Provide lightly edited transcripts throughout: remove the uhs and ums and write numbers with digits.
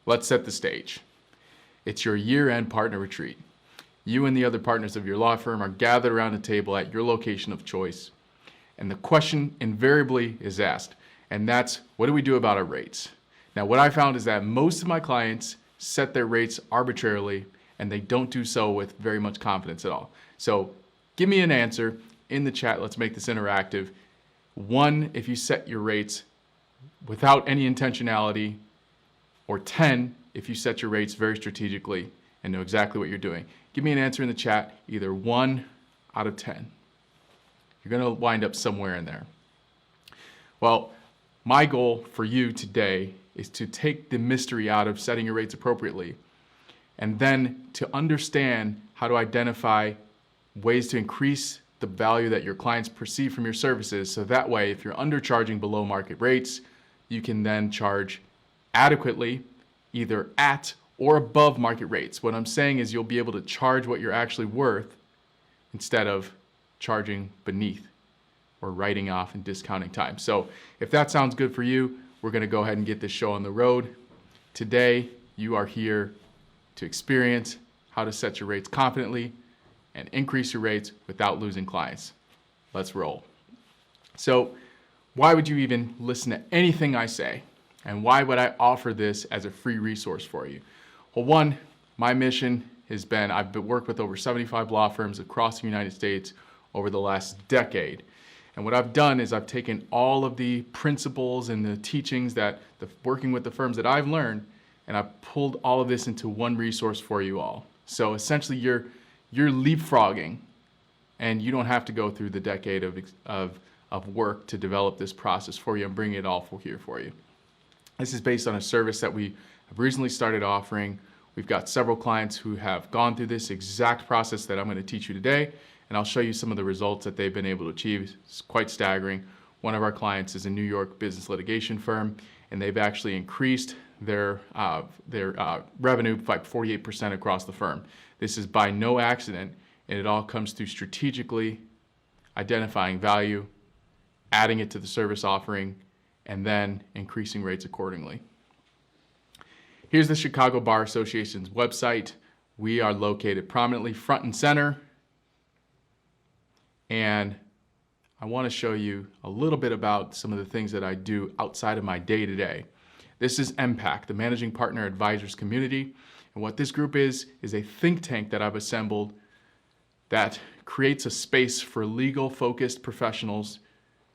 Let's set the stage. It's your year-end partner retreat. You and the other partners of your law firm are gathered around a table at your location of choice. And the question invariably is asked, and that's, what do we do about our rates? Now, what I found is that most of my clients set their rates arbitrarily, and they don't do so with very much confidence at all. So give me an answer in the chat. Let's make this interactive. 1, if you set your rates without any intentionality, or 10, if you set your rates very strategically and know exactly what you're doing. Give me an answer in the chat, either 1 out of 10. You're going to wind up somewhere in there. Well, my goal for you today is to take the mystery out of setting your rates appropriately, and then to understand how to identify ways to increase the value that your clients perceive from your services, so that way if you're undercharging below market rates, you can then charge adequately, either at or above market rates. What I'm saying is you'll be able to charge what you're actually worth instead of charging beneath or writing off and discounting time. So if that sounds good for you, we're going to go ahead and get this show on the road. Today, you are here to experience how to set your rates confidently and increase your rates without losing clients. Let's roll. So why would you even listen to anything I say? And why would I offer this as a free resource for you? Well, 1, my mission has been, I've worked with over 75 law firms across the United States over the last decade. And what I've done is I've taken all of the principles and the teachings that working with the firms that I've learned, and I've pulled all of this into one resource for you all. So essentially you're leapfrogging, and you don't have to go through the decade of work to develop this process for you and bring it all here for you. This is based on a service that we have recently started offering. We've got several clients who have gone through this exact process that I'm going to teach you today, and I'll show you some of the results that they've been able to achieve. It's quite staggering. One of our clients is a New York business litigation firm, and they've actually increased their revenue by 48% across the firm. This is by no accident, and it all comes through strategically identifying value, adding it to the service offering, and then increasing rates accordingly. Here's the Chicago Bar Association's website. We are located prominently front and center, and I want to show you a little bit about some of the things that I do outside of my day-to-day. This is MPAC, the Managing Partner Advisors Community, and what this group is a think tank that I've assembled that creates a space for legal-focused professionals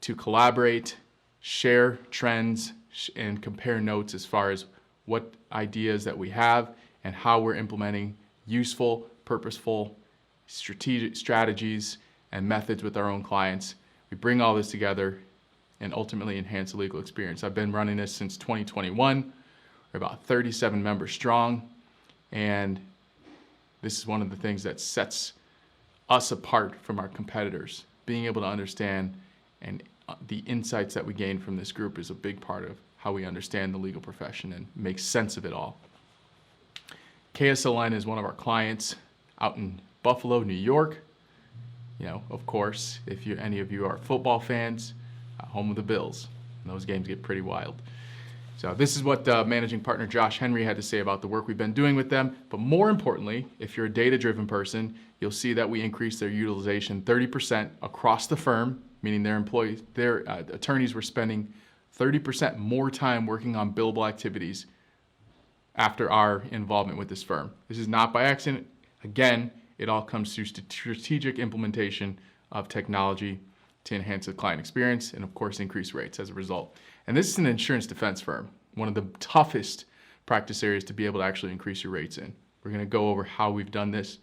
to collaborate, share trends, and compare notes as far as what ideas that we have and how we're implementing useful, purposeful, strategies and methods with our own clients. We bring all this together and ultimately enhance the legal experience. I've been running this since 2021. We're about 37 members strong, and this is one of the things that sets us apart from our competitors. Being able to understand and the insights that we gain from this group is a big part of how we understand the legal profession and make sense of it all. KSLN is one of our clients out in Buffalo, New York. You know, of course, if any of you are football fans, home of the Bills. And those games get pretty wild. So this is what Managing Partner Josh Henry had to say about the work we've been doing with them. But more importantly, if you're a data-driven person, you'll see that we increased their utilization 30% across the firm, meaning their attorneys were spending 30% more time working on billable activities after our involvement with this firm. This is not by accident. Again, it all comes through strategic implementation of technology to enhance the client experience and, of course, increase rates as a result. And this is an insurance defense firm, one of the toughest practice areas to be able to actually increase your rates in. We're going to go over how we've done this.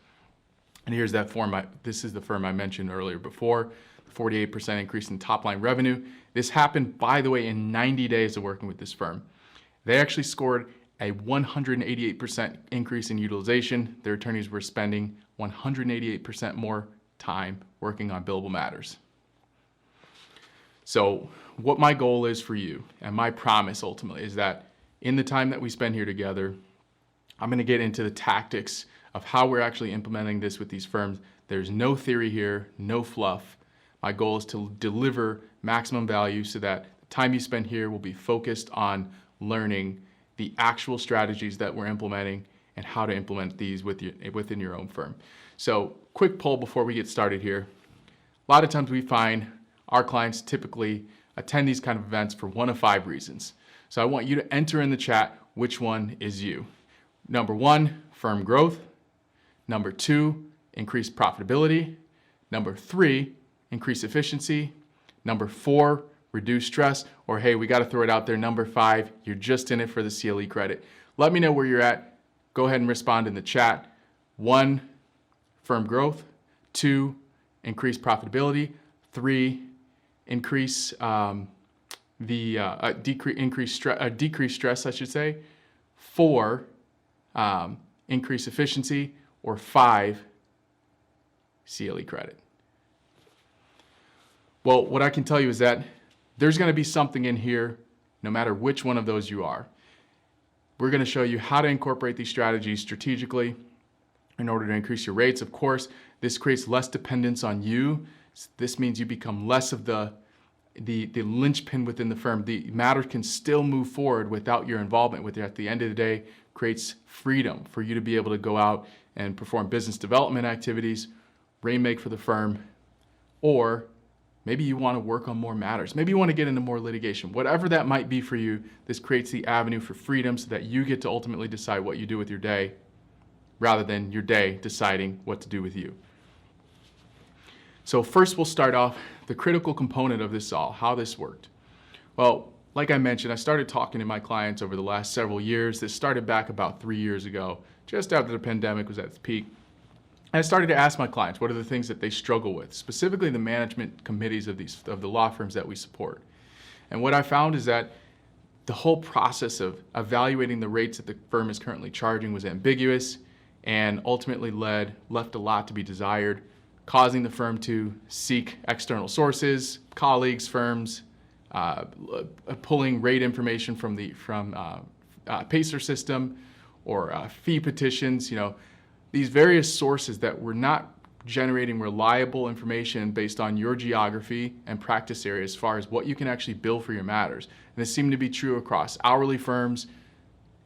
And here's that form. This is the firm I mentioned earlier before, 48% increase in top-line revenue. This happened, by the way, in 90 days of working with this firm. They actually scored a 188% increase in utilization. Their attorneys were spending 188% more time working on billable matters. So what my goal is for you, and my promise ultimately, is that in the time that we spend here together, I'm going to get into the tactics of how we're actually implementing this with these firms. There's no theory here, no fluff. My goal is to deliver maximum value so that the time you spend here will be focused on learning the actual strategies that we're implementing and how to implement these within your own firm. So quick poll before we get started here. A lot of times we find our clients typically attend these kind of events for one of 5 reasons. So I want you to enter in the chat which one is you. Number 1, firm growth. Number 2, increased profitability. Number 3, increase efficiency. Number 4, reduce stress. Or hey, we got to throw it out there. Number 5, you're just in it for the CLE credit. Let me know where you're at. Go ahead and respond in the chat. 1, firm growth. 2, increase profitability. 3, increase decrease stress, I should say. 4, increase efficiency. Or 5, CLE credit. Well, what I can tell you is that there's going to be something in here, no matter which one of those you are. We're going to show you how to incorporate these strategies strategically in order to increase your rates. Of course, this creates less dependence on you. This means you become less of the linchpin within the firm. The matter can still move forward without your involvement with it. At the end of the day, creates freedom for you to be able to go out and perform business development activities, rainmake for the firm, or maybe you want to work on more matters. Maybe you want to get into more litigation. Whatever that might be for you, this creates the avenue for freedom so that you get to ultimately decide what you do with your day rather than your day deciding what to do with you. So first we'll start off the critical component of this all, how this worked. Well, like I mentioned, I started talking to my clients over the last several years. This started back about 3 years ago, just after the pandemic was at its peak. And I started to ask my clients, what are the things that they struggle with, specifically the management committees of the law firms that we support. And what I found is that the whole process of evaluating the rates that the firm is currently charging was ambiguous and ultimately left a lot to be desired, causing the firm to seek external sources, colleagues, firms, pulling rate information from Pacer system or fee petitions, these various sources that were not generating reliable information based on your geography and practice area as far as what you can actually bill for your matters. And this seemed to be true across hourly firms,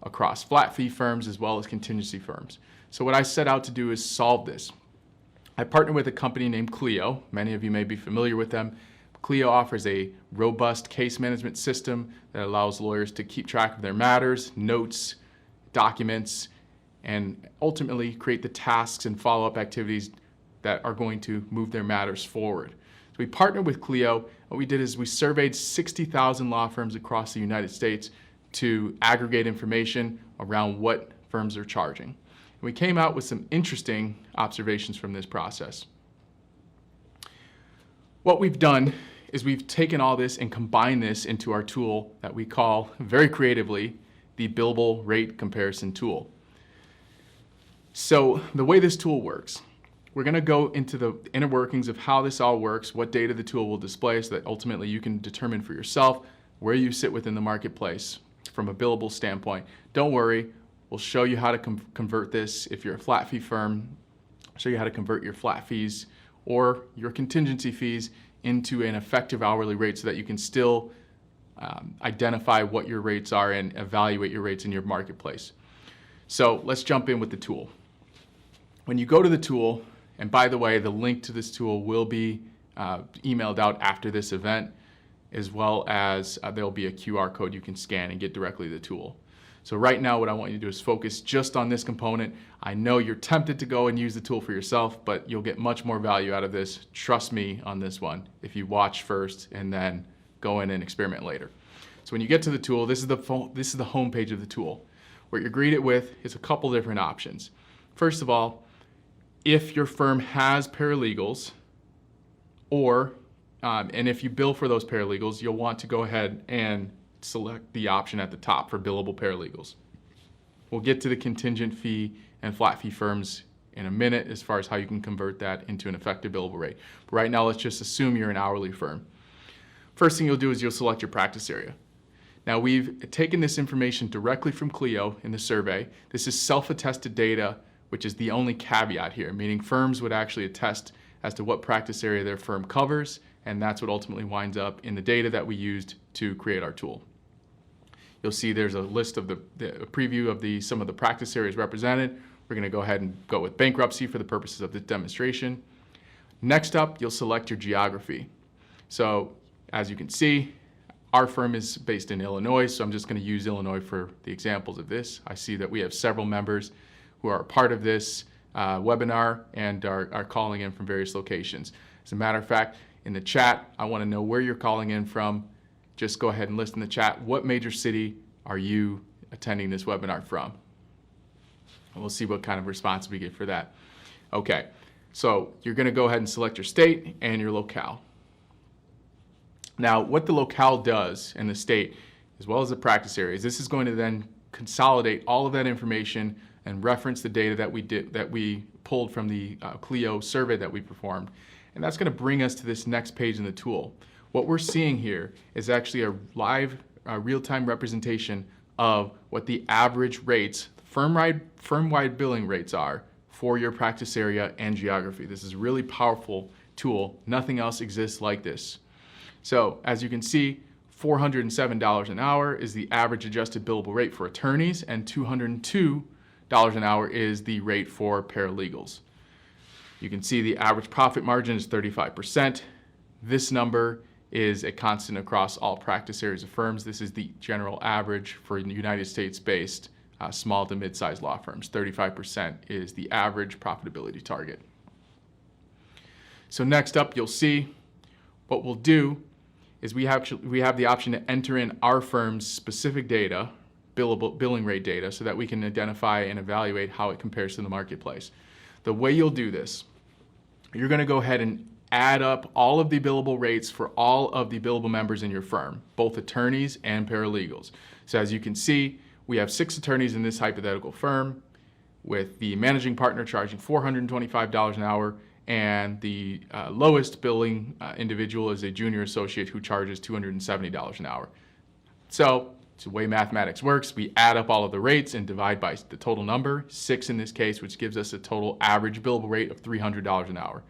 across flat fee firms, as well as contingency firms. So what I set out to do is solve this. I partnered with a company named Clio. Many of you may be familiar with them. Clio offers a robust case management system that allows lawyers to keep track of their matters, notes, documents, and ultimately create the tasks and follow-up activities that are going to move their matters forward. So we partnered with Clio. What we did is we surveyed 60,000 law firms across the United States to aggregate information around what firms are charging. And we came out with some interesting observations from this process. What we've done is we've taken all this and combined this into our tool that we call, very creatively, the Billable Rate Comparison Tool. So the way this tool works, we're going to go into the inner workings of how this all works, what data the tool will display so that ultimately you can determine for yourself where you sit within the marketplace from a billable standpoint. Don't worry, we'll show you how to convert this. If you're a flat fee firm, I'll show you how to convert your flat fees or your contingency fees into an effective hourly rate so that you can still identify what your rates are and evaluate your rates in your marketplace. So let's jump in with the tool. When you go to the tool, and by the way, the link to this tool will be emailed out after this event, as well as there'll be a QR code you can scan and get directly to the tool. So right now what I want you to do is focus just on this component. I know you're tempted to go and use the tool for yourself, but you'll get much more value out of this. Trust me on this one if you watch first and then go in and experiment later. So when you get to the tool, this is the home page of the tool. What you're greeted with is a couple different options. First of all, if your firm has paralegals, or and if you bill for those paralegals, you'll want to go ahead and select the option at the top for billable paralegals. We'll get to the contingent fee and flat fee firms in a minute as far as how you can convert that into an effective billable rate. But right now, let's just assume you're an hourly firm. First thing you'll do is you'll select your practice area. Now we've taken this information directly from Clio in the survey. This is self-attested data, which is the only caveat here, meaning firms would actually attest as to what practice area their firm covers, and that's what ultimately winds up in the data that we used to create our tool. you'll see there's a list of a preview of some of the practice areas represented. We're going to go ahead and go with bankruptcy for the purposes of this demonstration. Next up, you'll select your geography. So as you can see, our firm is based in Illinois, so I'm just going to use Illinois for the examples of this. I see that we have several members who are a part of this webinar and are calling in from various locations. As a matter of fact, in the chat, I want to know where you're calling in from. Just go ahead and list in the chat, what major city are you attending this webinar from? And we'll see what kind of response we get for that. Okay, so you're going to go ahead and select your state and your locale. Now, what the locale does in the state, as well as the practice areas, this is going to then consolidate all of that information and reference the data that we pulled from the Clio survey that we performed. And that's going to bring us to this next page in the tool. What we're seeing here is actually a live, real-time representation of what the average rates, firm-wide billing rates are for your practice area and geography. This is a really powerful tool. Nothing else exists like this. So as you can see, $407 an hour is the average adjusted billable rate for attorneys, and $202 an hour is the rate for paralegals. You can see the average profit margin is 35%. This number is a constant across all practice areas of firms. This is the general average for United States-based small to mid-sized law firms. 35% is the average profitability target. So next up, you'll see what we'll do is we have the option to enter in our firm's specific data, billing rate data, so that we can identify and evaluate how it compares to the marketplace. The way you'll do this, you're going to go ahead and add up all of the billable rates for all of the billable members in your firm, both attorneys and paralegals. So as you can see, we have 6 attorneys in this hypothetical firm, with the managing partner charging $425 an hour, and the lowest billing individual is a junior associate who charges $270 an hour. So it's the way mathematics works. We add up all of the rates and divide by the total number, 6 in this case, which gives us a total average billable rate of $300 an hour.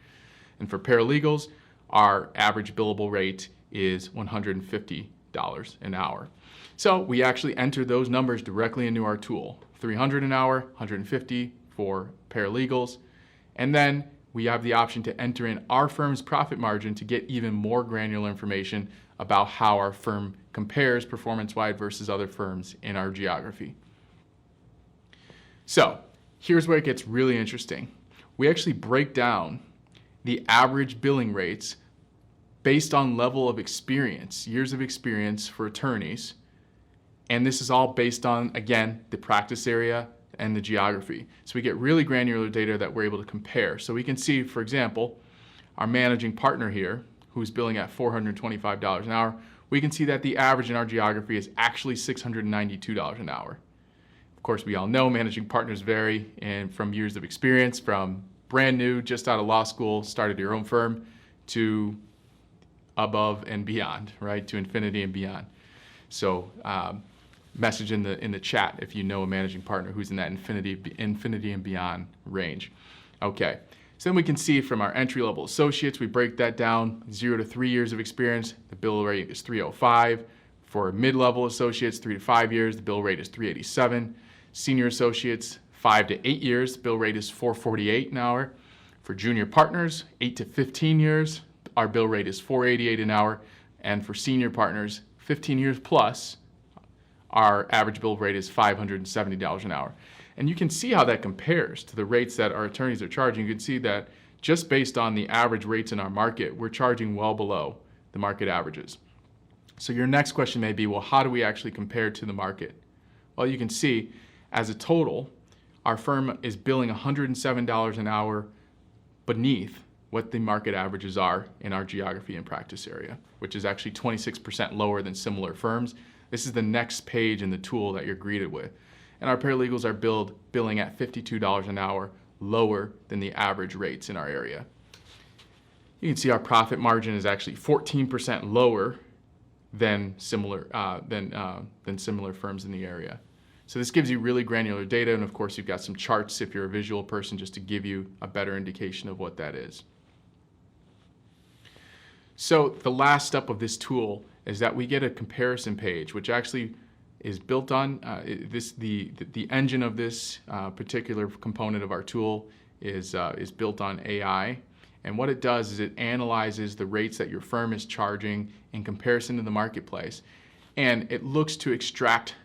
And for paralegals, our average billable rate is $150 an hour. So we actually enter those numbers directly into our tool. $300 an hour, $150 for paralegals, and then we have the option to enter in our firm's profit margin to get even more granular information about how our firm compares performance-wide versus other firms in our geography. So here's where it gets really interesting. We actually break down the average billing rates based on level of experience, years of experience for attorneys. And this is all based on, again, the practice area and the geography. So we get really granular data that we're able to compare. So we can see, for example, our managing partner here, who's billing at $425 an hour, we can see that the average in our geography is actually $692 an hour. Of course, we all know managing partners vary from years of experience, from brand new, just out of law school, started your own firm, to above and beyond, right, to infinity and beyond. So message in the chat if you know a managing partner who's in that infinity and beyond range. Okay, so then we can see from our entry-level associates, we break that down, 0 to 3 years of experience, the bill rate is $305. For mid-level associates, 3 to 5 years, the bill rate is $387. Senior associates, 5 to 8 years, the bill rate is $448 an hour. For junior partners, 8 to 15 years, our bill rate is $488 an hour. And for senior partners, 15 years plus, our average bill rate is $570 an hour. And you can see how that compares to the rates that our attorneys are charging. You can see that just based on the average rates in our market, we're charging well below the market averages. So your next question may be, well, how do we actually compare to the market? Well, you can see as a total, our firm is billing $107 an hour beneath what the market averages are in our geography and practice area, which is actually 26% lower than similar firms. This is the next page in the tool that you're greeted with. And our paralegals are billing at $52 an hour, lower than the average rates in our area. You can see our profit margin is actually 14% lower than similar firms in the area. So this gives you really granular data, and of course you've got some charts if you're a visual person just to give you a better indication of what that is. So the last step of this tool is that we get a comparison page, which actually is built on the engine of this particular component of our tool is built on AI. And what it does is it analyzes the rates that your firm is charging in comparison to the marketplace. And it looks to extract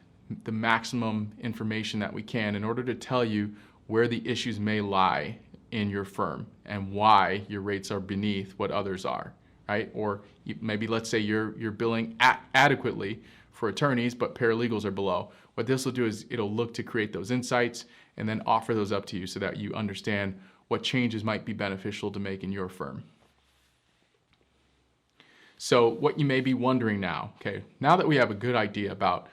the maximum information that we can in order to tell you where the issues may lie in your firm and why your rates are beneath what others are, right? Or maybe let's say you're billing adequately for attorneys, but paralegals are below. What this will do is it'll look to create those insights and then offer those up to you so that you understand what changes might be beneficial to make in your firm. So what you may be wondering now, okay, now that we have a good idea about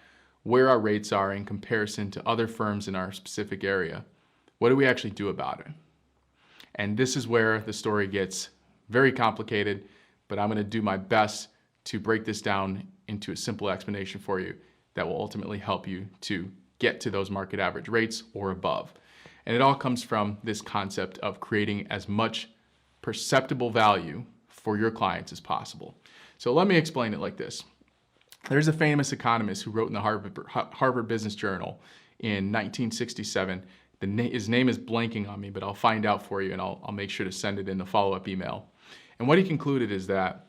where our rates are in comparison to other firms in our specific area, what do we actually do about it? And this is where the story gets very complicated, but I'm going to do my best to break this down into a simple explanation for you that will ultimately help you to get to those market average rates or above. And it all comes from this concept of creating as much perceptible value for your clients as possible. So let me explain it like this. There's a famous economist who wrote in the Harvard Business Journal in 1967. His name is blanking on me, but I'll find out for you and I'll make sure to send it in the follow-up email. And what he concluded is that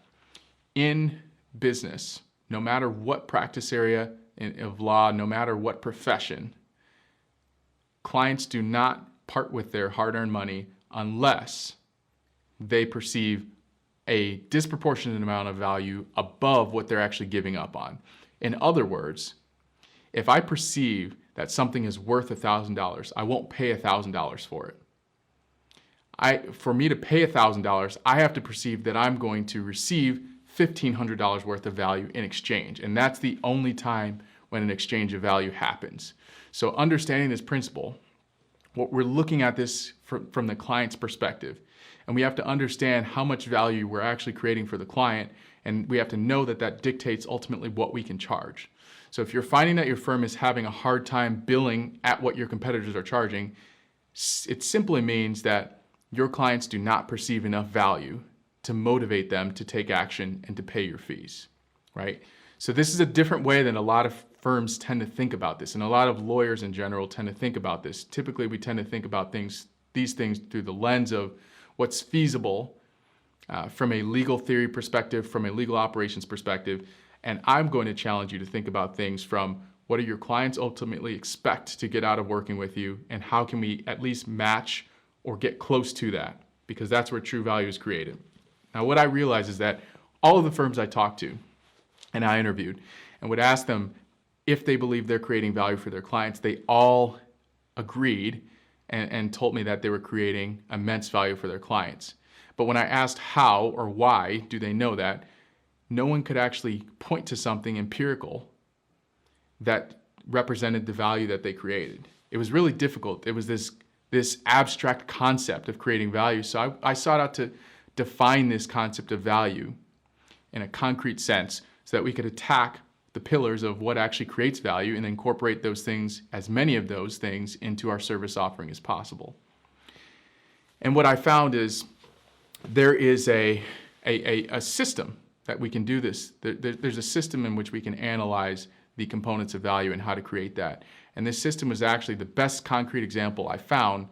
in business, no matter what practice area of law, no matter what profession, clients do not part with their hard-earned money unless they perceive a disproportionate amount of value above what they're actually giving up on. In other words, if I perceive that something is worth $1,000, I won't pay $1,000 for it. For me to pay $1,000, I have to perceive that I'm going to receive $1,500 worth of value in exchange. And that's the only time when an exchange of value happens. So understanding this principle, what we're looking at this from the client's perspective, and we have to understand how much value we're actually creating for the client, and we have to know that that dictates ultimately what we can charge. So if you're finding that your firm is having a hard time billing at what your competitors are charging, it simply means that your clients do not perceive enough value to motivate them to take action and to pay your fees, right? So this is a different way than a lot of firms tend to think about this, and a lot of lawyers in general tend to think about this. Typically, we tend to think about these things through the lens of what's feasible from a legal theory perspective, from a legal operations perspective, and I'm going to challenge you to think about things from what do your clients ultimately expect to get out of working with you, and how can we at least match or get close to that, because that's where true value is created. Now, what I realize is that all of the firms I talked to and I interviewed and would ask them if they believe they're creating value for their clients, they all agreed and told me that they were creating immense value for their clients. But when I asked how or why do they know that, no one could actually point to something empirical that represented the value that they created. It was really difficult. It was this abstract concept of creating value. So I sought out to define this concept of value in a concrete sense so that we could attack the pillars of what actually creates value and incorporate those things, as many of those things, into our service offering as possible. And what I found is there is a system that we can do this. There's a system in which we can analyze the components of value and how to create that. And this system was actually the best concrete example I found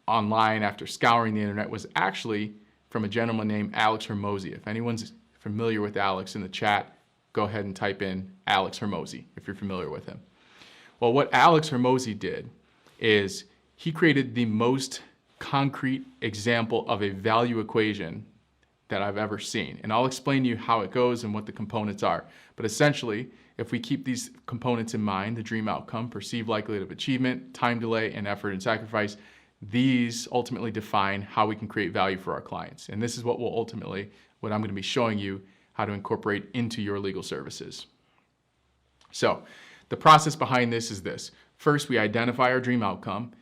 online after scouring the internet was actually from a gentleman named Alex Hormozi. If anyone's familiar with Alex in the chat, go ahead and type in Alex Hormozi if you're familiar with him. Well, what Alex Hormozi did is he created the most concrete example of a value equation that I've ever seen. And I'll explain to you how it goes and what the components are. But essentially, if we keep these components in mind, the dream outcome, perceived likelihood of achievement, time delay, and effort and sacrifice, these ultimately define how we can create value for our clients. And this is what I'm going to be showing you how to incorporate into your legal services. So the process behind this is this. First, we identify our dream outcome.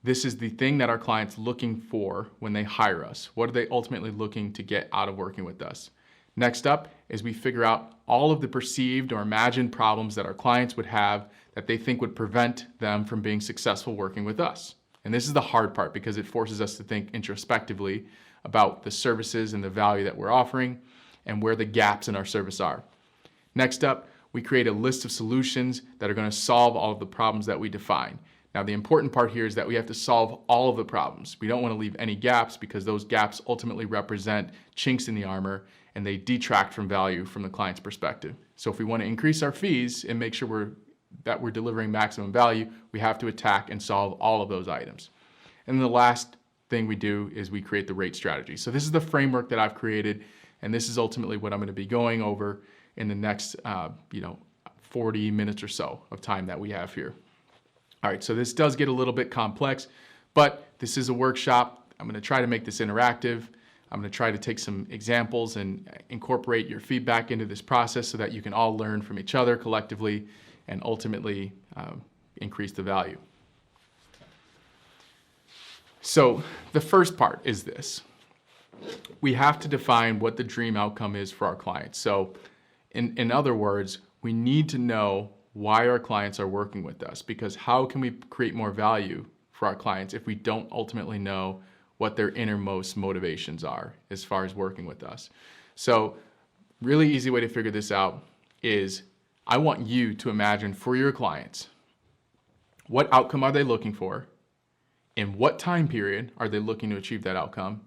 This is the thing that our client's looking for when they hire us. What are they ultimately looking to get out of working with us? Next up is we figure out all of the perceived or imagined problems that our clients would have that they think would prevent them from being successful working with us. And this is the hard part because it forces us to think introspectively about the services and the value that we're offering and where the gaps in our service are. Next up, we create a list of solutions that are going to solve all of the problems that we define. Now, the important part here is that we have to solve all of the problems. We don't want to leave any gaps because those gaps ultimately represent chinks in the armor and they detract from value from the client's perspective. So if we want to increase our fees and make sure that we're delivering maximum value, we have to attack and solve all of those items. And the last thing we do is we create the rate strategy. So this is the framework that I've created, and this is ultimately what I'm going to be going over in the next 40 minutes or so of time that we have here. All right, so this does get a little bit complex, but this is a workshop. I'm going to try to make this interactive. I'm going to try to take some examples and incorporate your feedback into this process so that you can all learn from each other collectively and ultimately increase the value. So the first part is this. We have to define what the dream outcome is for our clients. So in other words, we need to know why our clients are working with us, because how can we create more value for our clients if we don't ultimately know what their innermost motivations are as far as working with us? So really easy way to figure this out is I want you to imagine for your clients, what outcome are they looking for? In what time period are they looking to achieve that outcome?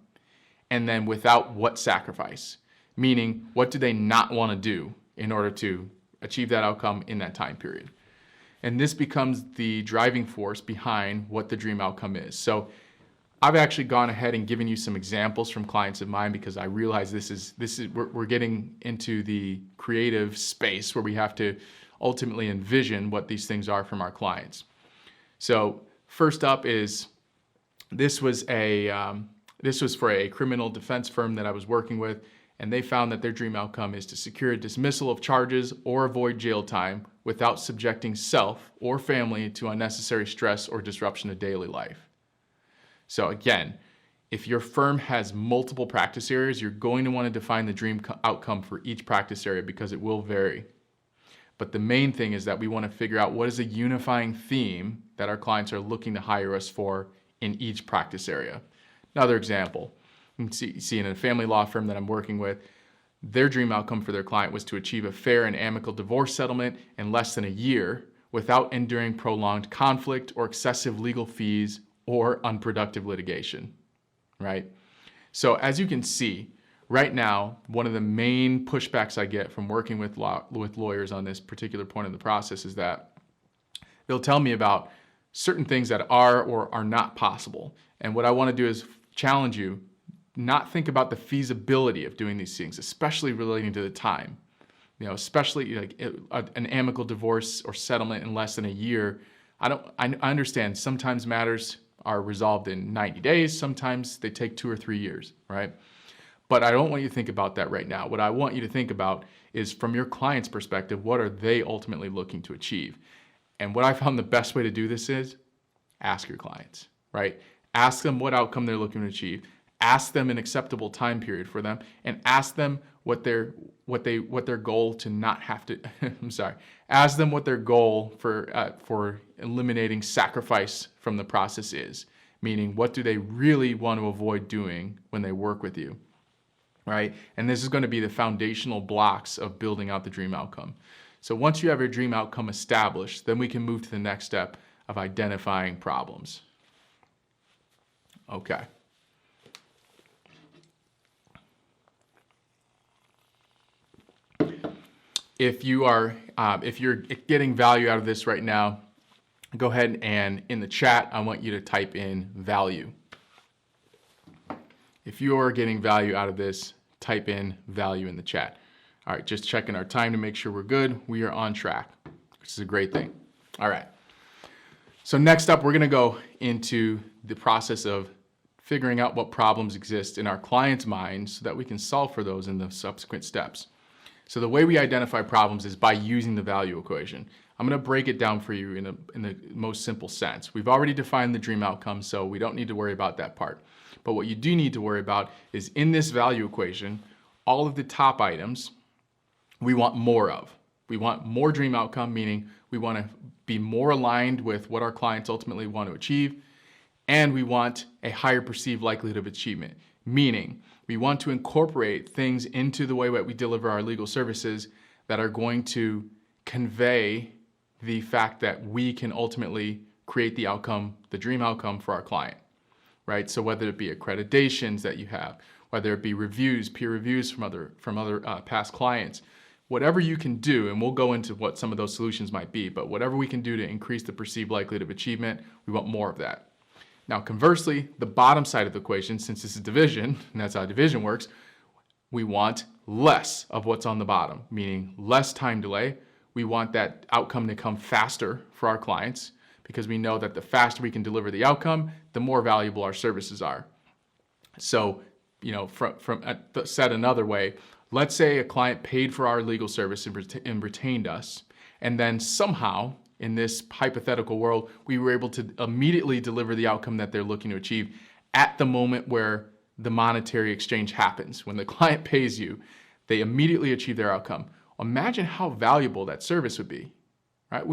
And then without what sacrifice? Meaning, what do they not want to do in order to achieve that outcome in that time period? And this becomes the driving force behind what the dream outcome is. So I've actually gone ahead and given you some examples from clients of mine because I realize we're getting into the creative space where we have to ultimately envision what these things are from our clients. So first up is this was for a criminal defense firm that I was working with, and they found that their dream outcome is to secure a dismissal of charges or avoid jail time without subjecting self or family to unnecessary stress or disruption of daily life. So again, if your firm has multiple practice areas, you're going to want to define the dream outcome for each practice area because it will vary. But the main thing is that we want to figure out what is a unifying theme that our clients are looking to hire us for in each practice area. Another example, you can see in a family law firm that I'm working with, their dream outcome for their client was to achieve a fair and amicable divorce settlement in less than a year without enduring prolonged conflict or excessive legal fees or unproductive litigation, right? So as you can see, right now, one of the main pushbacks I get from working with lawyers on this particular point of the process is that they'll tell me about certain things that are or are not possible. And what I want to do is challenge you, not think about the feasibility of doing these things, especially relating to the time. Especially like an amicable divorce or settlement in less than a year. I understand sometimes matters are resolved in 90 days, sometimes they take 2 or 3 years, right? But I don't want you to think about that right now. What I want you to think about is from your client's perspective, what are they ultimately looking to achieve? And what I found the best way to do this is ask your clients, right? Ask them what outcome they're looking to achieve. Ask them an acceptable time period for them, and ask them what their goal to not have to. Ask them what their goal for eliminating sacrifice from the process is. Meaning, what do they really want to avoid doing when they work with you, right? And this is going to be the foundational blocks of building out the dream outcome. So once you have your dream outcome established, then we can move to the next step of identifying problems. Okay. If you're getting value out of this right now, go ahead and in the chat, I want you to type in value. If you are getting value out of this, type in value in the chat. All right, just checking our time to make sure we're good. We are on track, which is a great thing. All right. So next up, we're going to go into the process of figuring out what problems exist in our client's minds so that we can solve for those in the subsequent steps. So the way we identify problems is by using the value equation. I'm going to break it down for you in the most simple sense. We've already defined the dream outcome, so we don't need to worry about that part. But what you do need to worry about is in this value equation, all of the top items we want more of. We want more dream outcome, meaning we want to be more aligned with what our clients ultimately want to achieve, and we want a higher perceived likelihood of achievement, meaning we want to incorporate things into the way that we deliver our legal services that are going to convey the fact that we can ultimately create the outcome, the dream outcome for our client, right? So whether it be accreditations that you have, whether it be reviews, peer reviews from other past clients, whatever you can do, and we'll go into what some of those solutions might be, but whatever we can do to increase the perceived likelihood of achievement, we want more of that. Now, conversely, the bottom side of the equation, since this is division, and that's how division works, we want less of what's on the bottom, meaning less time delay. We want that outcome to come faster for our clients because we know that the faster we can deliver the outcome, the more valuable our services are. So, said another way, let's say a client paid for our legal service and retained us, and then somehow in this hypothetical world, we were able to immediately deliver the outcome that they're looking to achieve at the moment where the monetary exchange happens. When the client pays you, they immediately achieve their outcome. Imagine how valuable that service would be, right?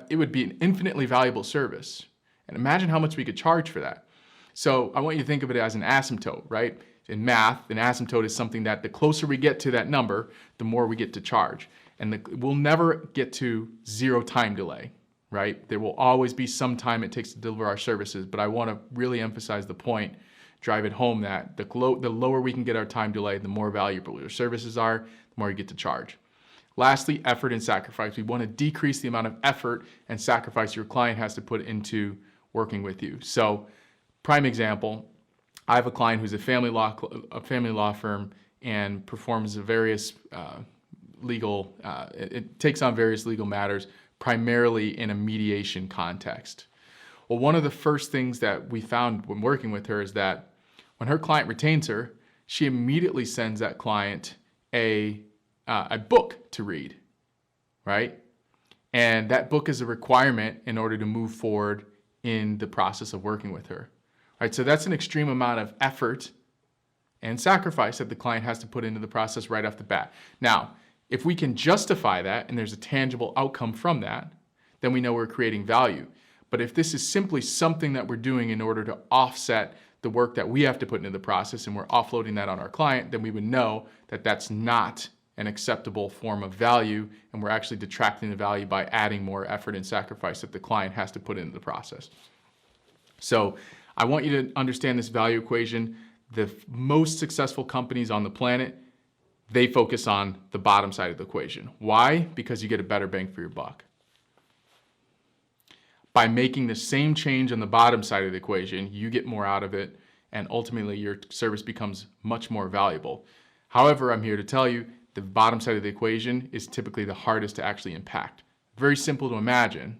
It would be an infinitely valuable service. And imagine how much we could charge for that. So I want you to think of it as an asymptote, right? In math, an asymptote is something that the closer we get to that number, the more we get to charge. And we'll never get to zero time delay, right? There will always be some time it takes to deliver our services, but I want to really emphasize the point, drive it home that the lower we can get our time delay, the more valuable your services are, the more you get to charge. Lastly, effort and sacrifice. We want to decrease the amount of effort and sacrifice your client has to put into working with you. So, prime example, I have a client who's a family law firm and performs various it takes on various legal matters, primarily in a mediation context. Well, one of the first things that we found when working with her is that when her client retains her, she immediately sends that client a book to read, right? And that book is a requirement in order to move forward in the process of working with her, right? So that's an extreme amount of effort and sacrifice that the client has to put into the process right off the bat. Now, if we can justify that and there's a tangible outcome from that, then we know we're creating value. But if this is simply something that we're doing in order to offset the work that we have to put into the process and we're offloading that on our client, then we would know that that's not an acceptable form of value and we're actually detracting the value by adding more effort and sacrifice that the client has to put into the process. So I want you to understand this value equation. The most successful companies on the planet, they focus on the bottom side of the equation. Why? Because you get a better bang for your buck. By making the same change on the bottom side of the equation, you get more out of it, and ultimately your service becomes much more valuable. However, I'm here to tell you, the bottom side of the equation is typically the hardest to actually impact. Very simple to imagine,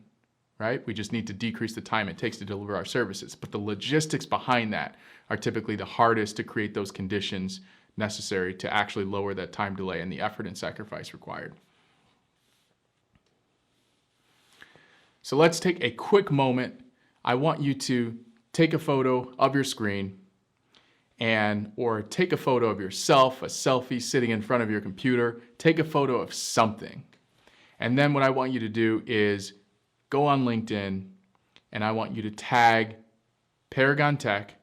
right? We just need to decrease the time it takes to deliver our services. But the logistics behind that are typically the hardest to create those conditions necessary to actually lower that time delay and the effort and sacrifice required. So let's take a quick moment. I want you to take a photo of your screen or take a photo of yourself, a selfie sitting in front of your computer. Take a photo of something. And then what I want you to do is go on LinkedIn and I want you to tag Paragon Tech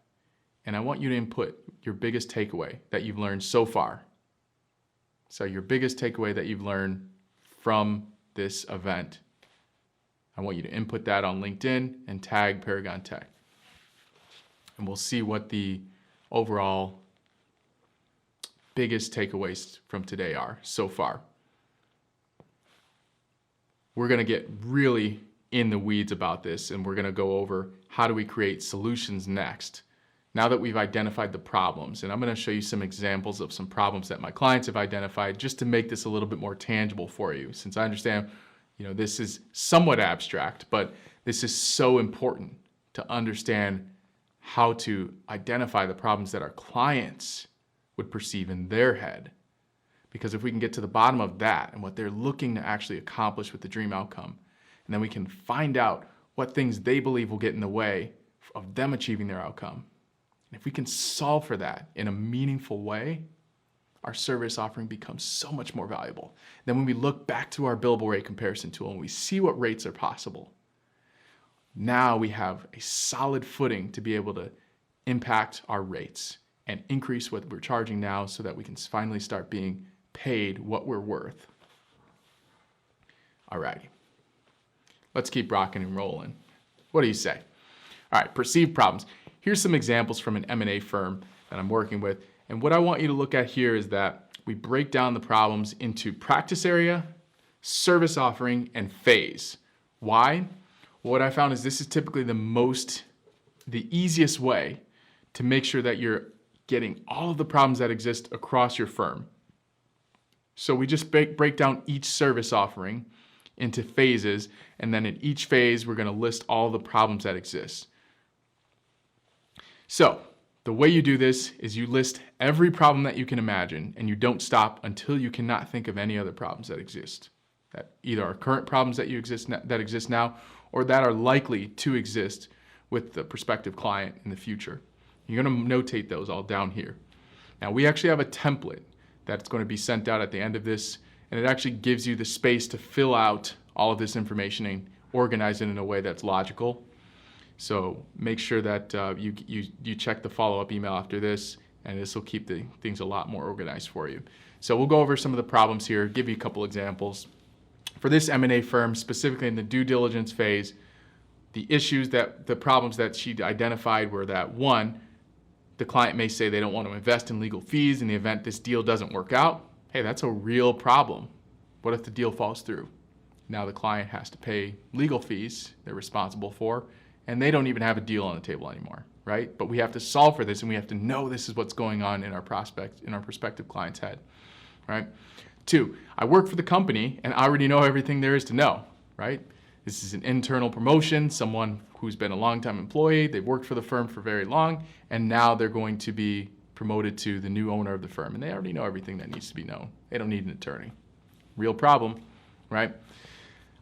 and I want you to input your biggest takeaway that you've learned so far. So your biggest takeaway that you've learned from this event. I want you to input that on LinkedIn and tag Paragon Tech. And we'll see what the overall biggest takeaways from today are so far. We're going to get really in the weeds about this and we're going to go over how do we create solutions next. Now that we've identified the problems, and I'm going to show you some examples of some problems that my clients have identified just to make this a little bit more tangible for you, since I understand this is somewhat abstract, but this is so important to understand how to identify the problems that our clients would perceive in their head. Because if we can get to the bottom of that and what they're looking to actually accomplish with the dream outcome, and then we can find out what things they believe will get in the way of them achieving their outcome. And if we can solve for that in a meaningful way, our service offering becomes so much more valuable. Then when we look back to our billable rate comparison tool and we see what rates are possible, now we have a solid footing to be able to impact our rates and increase what we're charging now so that we can finally start being paid what we're worth. Alrighty, let's keep rocking and rolling. What do you say? All right, perceived problems. Here's some examples from an M&A firm that I'm working with. And what I want you to look at here is that we break down the problems into practice area, service offering, and phase. Why? What I found is this is typically the easiest way to make sure that you're getting all of the problems that exist across your firm. So we just break down each service offering into phases, and then in each phase, we're going to list all the problems that exist. So the way you do this is you list every problem that you can imagine, and you don't stop until you cannot think of any other problems that exist, that either are current problems that exist now, or that are likely to exist with the prospective client in the future. You're going to notate those all down here. Now, we actually have a template that's going to be sent out at the end of this, and it actually gives you the space to fill out all of this information and organize it in a way that's logical. So make sure that you check the follow-up email after this, and this will keep things a lot more organized for you. So we'll go over some of the problems here, give you a couple examples. For this M&A firm, specifically in the due diligence phase, the problems that she identified were that, one, the client may say they don't want to invest in legal fees in the event this deal doesn't work out. Hey, that's a real problem. What if the deal falls through? Now the client has to pay legal fees they're responsible for, and they don't even have a deal on the table anymore, right? But we have to solve for this, and we have to know this is what's going on in our prospective client's head, right? Two, I work for the company, and I already know everything there is to know, right? This is an internal promotion, someone who's been a long-time employee, they've worked for the firm for very long, and now they're going to be promoted to the new owner of the firm, and they already know everything that needs to be known. They don't need an attorney. Real problem, right?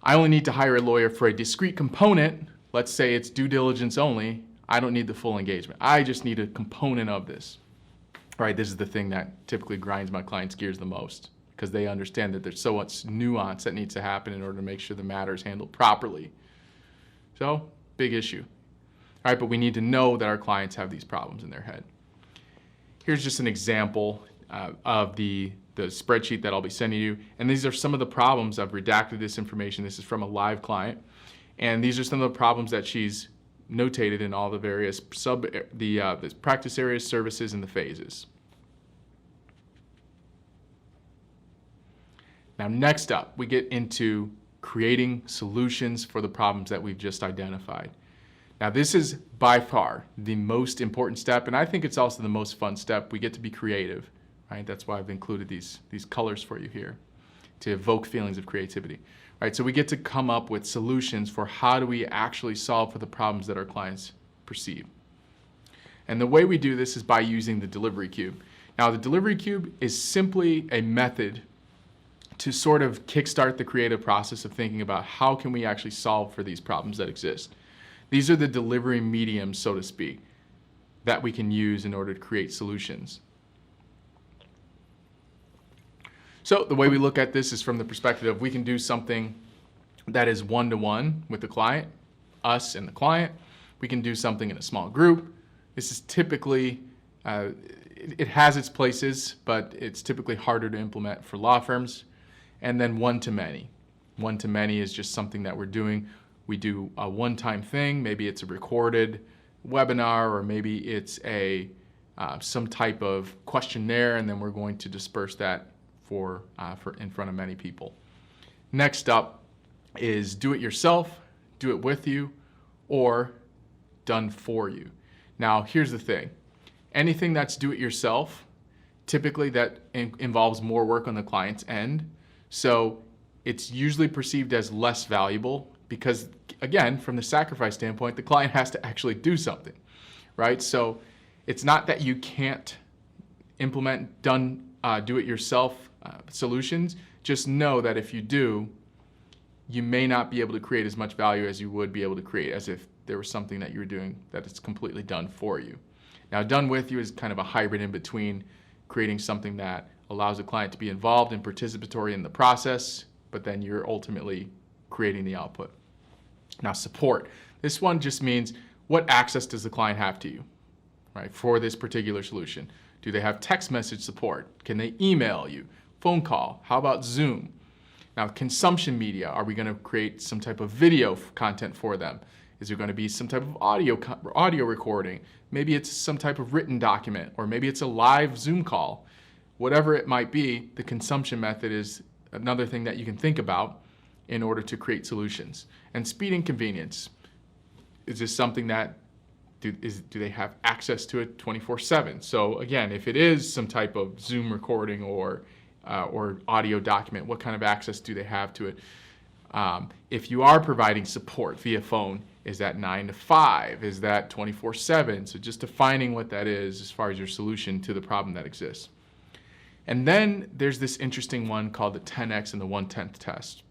I only need to hire a lawyer for a discrete component. Let's say it's due diligence only. I don't need the full engagement. I just need a component of this, right? This is the thing that typically grinds my clients' gears the most, because they understand that there's so much nuance that needs to happen in order to make sure the matter is handled properly. So, big issue. All right, but we need to know that our clients have these problems in their head. Here's just an example of the spreadsheet that I'll be sending you. And these are some of the problems. I've redacted this information. This is from a live client. And these are some of the problems that she's notated in all the various the practice areas, services, and the phases. Now, next up, we get into creating solutions for the problems that we've just identified. Now, this is by far the most important step, and I think it's also the most fun step. We get to be creative, right? That's why I've included these colors for you here to evoke feelings of creativity, right? So we get to come up with solutions for how do we actually solve for the problems that our clients perceive. And the way we do this is by using the delivery cube. Now, the delivery cube is simply a method to sort of kickstart the creative process of thinking about how can we actually solve for these problems that exist. These are the delivery mediums, so to speak, that we can use in order to create solutions. So the way we look at this is from the perspective of we can do something that is one-to-one with the client, us and the client. We can do something in a small group. This is typically, it has its places, but it's typically harder to implement for law firms. And then one-to-many. One-to-many is just something that we're doing. We do a one-time thing. Maybe it's a recorded webinar, or maybe it's some type of questionnaire, and then we're going to disperse that for in front of many people. Next up is do it yourself, do it with you, or done for you. Now, here's the thing. Anything that's do it yourself, typically that involves more work on the client's end. So it's usually perceived as less valuable because, again, from the sacrifice standpoint, the client has to actually do something, right? So it's not that you can't implement do-it-yourself solutions. Just know that if you do, you may not be able to create as much value as you would be able to create as if there was something that you were doing that is completely done for you. Now, done with you is kind of a hybrid in between creating something that allows the client to be involved and participatory in the process, but then you're ultimately creating the output. Now, support. This one just means what access does the client have to you, right, for this particular solution? Do they have text message support? Can they email you? Phone call? How about Zoom? Now, consumption media, are we going to create some type of video content for them? Is there going to be some type of audio recording? Maybe it's some type of written document, or maybe it's a live Zoom call. Whatever it might be, the consumption method is another thing that you can think about in order to create solutions. And speed and convenience. Is this something that, do they have access to it 24/7? So again, if it is some type of Zoom recording or audio document, what kind of access do they have to it? If you are providing support via phone, is that 9 to 5? Is that 24/7? So just defining what that is as far as your solution to the problem that exists. And then there's this interesting one called the 10x and the 1/10 test.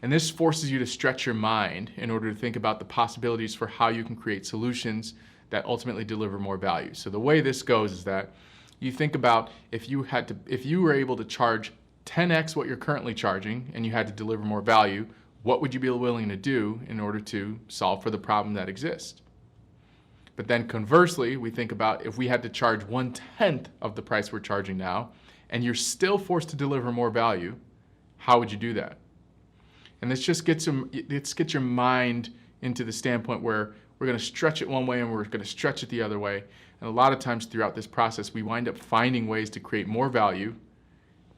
And this forces you to stretch your mind in order to think about the possibilities for how you can create solutions that ultimately deliver more value. So the way this goes is that you think about if you were able to charge 10x what you're currently charging and you had to deliver more value, what would you be willing to do in order to solve for the problem that exists? But then conversely, we think about if we had to charge 1/10 of the price we're charging now, and you're still forced to deliver more value, how would you do that? And this just gets your mind into the standpoint where we're going to stretch it one way and we're going to stretch it the other way. And a lot of times throughout this process, we wind up finding ways to create more value,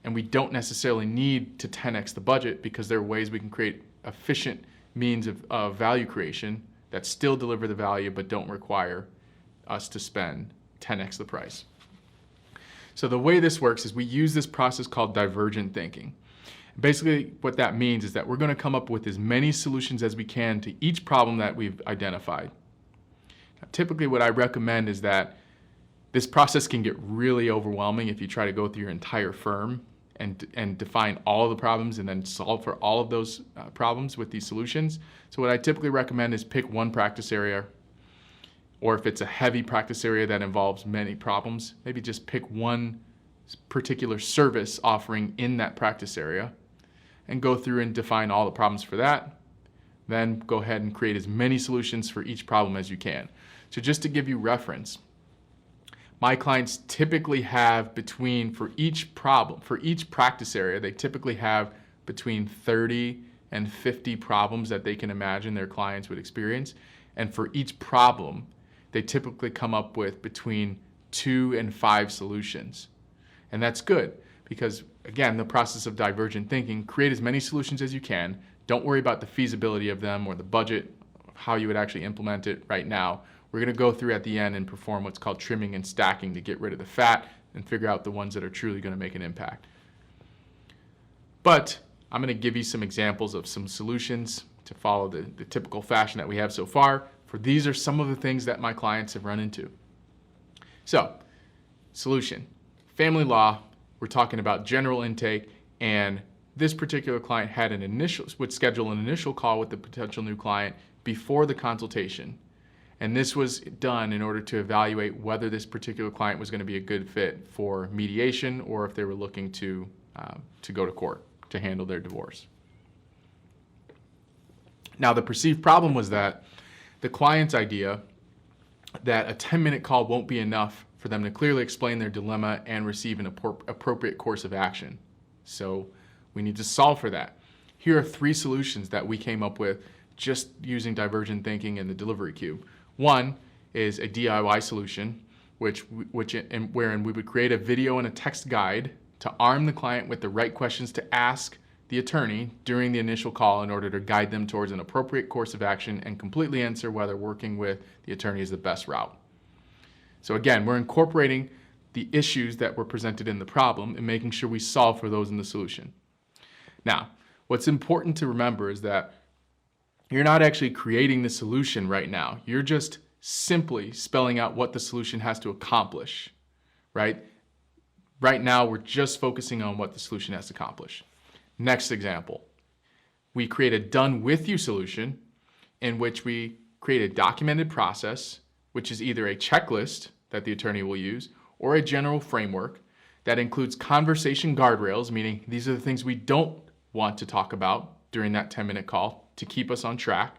and we don't necessarily need to 10x the budget because there are ways we can create efficient means of value creation that still deliver the value but don't require us to spend 10x the price. So the way this works is we use this process called divergent thinking. Basically, what that means is that we're going to come up with as many solutions as we can to each problem that we've identified. Now, typically, what I recommend is that this process can get really overwhelming if you try to go through your entire firm and define all of the problems and then solve for all of those problems with these solutions. So what I typically recommend is pick one practice area, or if it's a heavy practice area that involves many problems, maybe just pick one particular service offering in that practice area and go through and define all the problems for that. Then go ahead and create as many solutions for each problem as you can. So just to give you reference, my clients typically have for each practice area, they typically have between 30 and 50 problems that they can imagine their clients would experience. And for each problem, they typically come up with between 2 and 5 solutions. And that's good because, again, the process of divergent thinking, create as many solutions as you can. Don't worry about the feasibility of them or the budget, how you would actually implement it right now. We're going to go through at the end and perform what's called trimming and stacking to get rid of the fat and figure out the ones that are truly going to make an impact. But I'm going to give you some examples of some solutions to follow the typical fashion that we have so far. For these are some of the things that my clients have run into. So, solution. Family law, we're talking about general intake, and this particular client would schedule an initial call with the potential new client before the consultation. And this was done in order to evaluate whether this particular client was going to be a good fit for mediation or if they were looking to go to court to handle their divorce. Now, the perceived problem was that the client's idea that a 10-minute call won't be enough for them to clearly explain their dilemma and receive an appropriate course of action. So we need to solve for that. Here are 3 solutions that we came up with just using divergent thinking and the delivery cube. One is a DIY solution, wherein we would create a video and a text guide to arm the client with the right questions to ask the attorney during the initial call in order to guide them towards an appropriate course of action and completely answer whether working with the attorney is the best route. So again, we're incorporating the issues that were presented in the problem and making sure we solve for those in the solution. Now, what's important to remember is that you're not actually creating the solution right now. You're just simply spelling out what the solution has to accomplish, right? Right now, we're just focusing on what the solution has to accomplish. Next example, we create a done with you solution in which we create a documented process, which is either a checklist that the attorney will use or a general framework that includes conversation guardrails, meaning these are the things we don't want to talk about during that 10-minute call to keep us on track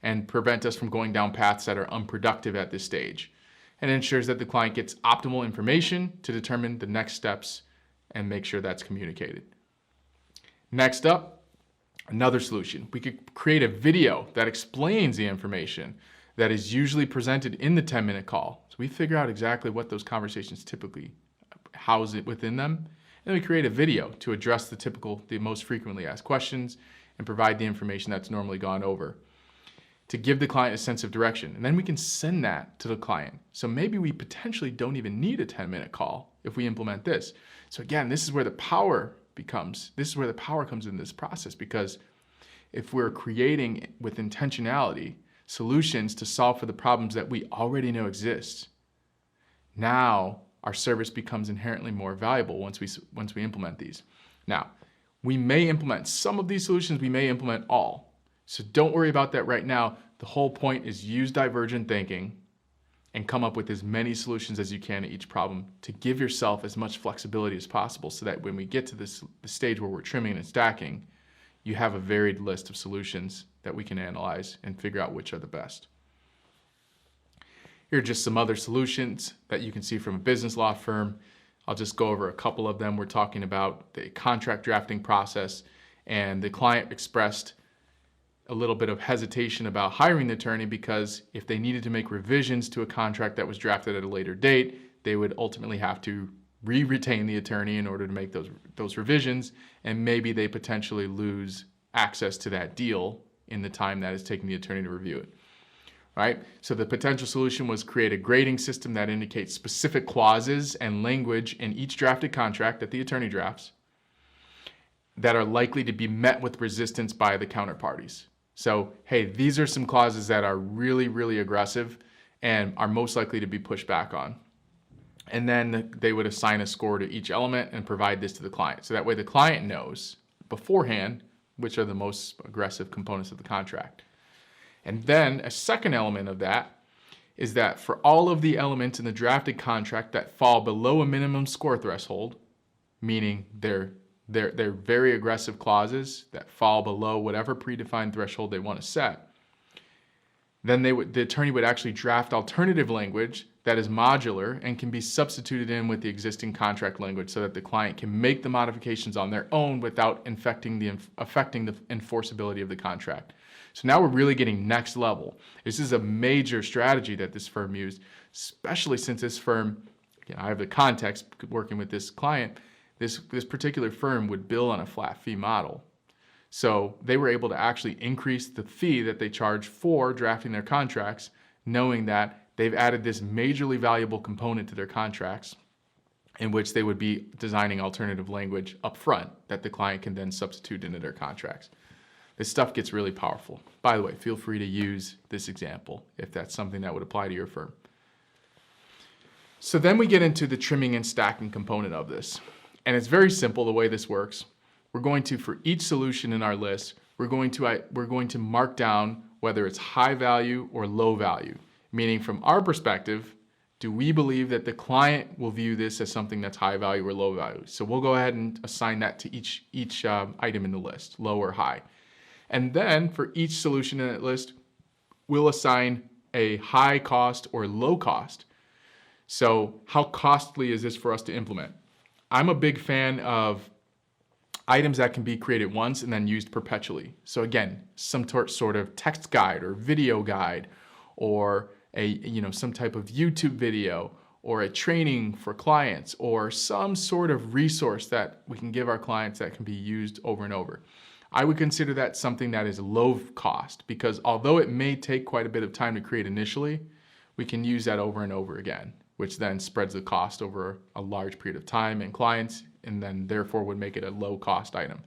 and prevent us from going down paths that are unproductive at this stage. And it ensures that the client gets optimal information to determine the next steps and make sure that's communicated. Next up, another solution. We could create a video that explains the information that is usually presented in the 10-minute call. So we figure out exactly what those conversations typically house it within them. And then we create a video to address the most frequently asked questions and provide the information that's normally gone over to give the client a sense of direction. And then we can send that to the client. So maybe we potentially don't even need a 10-minute call if we implement this. So again, this is where the power comes in this process, because if we're creating with intentionality solutions to solve for the problems that we already know exist, now our service becomes inherently more valuable once we implement these. Now, we may implement some of these solutions, we may implement all. So don't worry about that right now. The whole point is use divergent thinking and come up with as many solutions as you can to each problem to give yourself as much flexibility as possible, so that when we get to the stage where we're trimming and stacking, you have a varied list of solutions that we can analyze and figure out which are the best. Here are just some other solutions that you can see from a business law firm. I'll just go over a couple of them. We're talking about the contract drafting process, and the client expressed a little bit of hesitation about hiring the attorney because if they needed to make revisions to a contract that was drafted at a later date, they would ultimately have to retain the attorney in order to make those revisions, and maybe they potentially lose access to that deal in the time that it's taking the attorney to review it. Right? So the potential solution was create a grading system that indicates specific clauses and language in each drafted contract that the attorney drafts that are likely to be met with resistance by the counterparties. So, hey, these are some clauses that are really, really aggressive and are most likely to be pushed back on. And then they would assign a score to each element and provide this to the client. So that way the client knows beforehand which are the most aggressive components of the contract. And then a second element of that is that for all of the elements in the drafted contract that fall below a minimum score threshold, meaning they're very aggressive clauses that fall below whatever predefined threshold they want to set, then the attorney would actually draft alternative language that is modular and can be substituted in with the existing contract language so that the client can make the modifications on their own without affecting the enforceability of the contract. So now we're really getting next level. This is a major strategy that this firm used, especially since this firm, I have the context working with this client, this particular firm would bill on a flat fee model. So they were able to actually increase the fee that they charge for drafting their contracts, knowing that they've added this majorly valuable component to their contracts in which they would be designing alternative language up front that the client can then substitute into their contracts. This stuff gets really powerful. By the way, feel free to use this example if that's something that would apply to your firm. So then we get into the trimming and stacking component of this. And it's very simple the way this works. We're going to, for each solution in our list, we're going to mark down whether it's high value or low value. Meaning from our perspective, do we believe that the client will view this as something that's high value or low value? So we'll go ahead and assign that to each item in the list, low or high. And then for each solution in that list, we'll assign a high cost or low cost. So how costly is this for us to implement? I'm a big fan of items that can be created once and then used perpetually. So again, some sort of text guide or video guide, or some type of YouTube video, or a training for clients, or some sort of resource that we can give our clients that can be used over and over. I would consider that something that is low cost, because although it may take quite a bit of time to create initially, we can use that over and over again, which then spreads the cost over a large period of time and clients, and then therefore would make it a low cost item.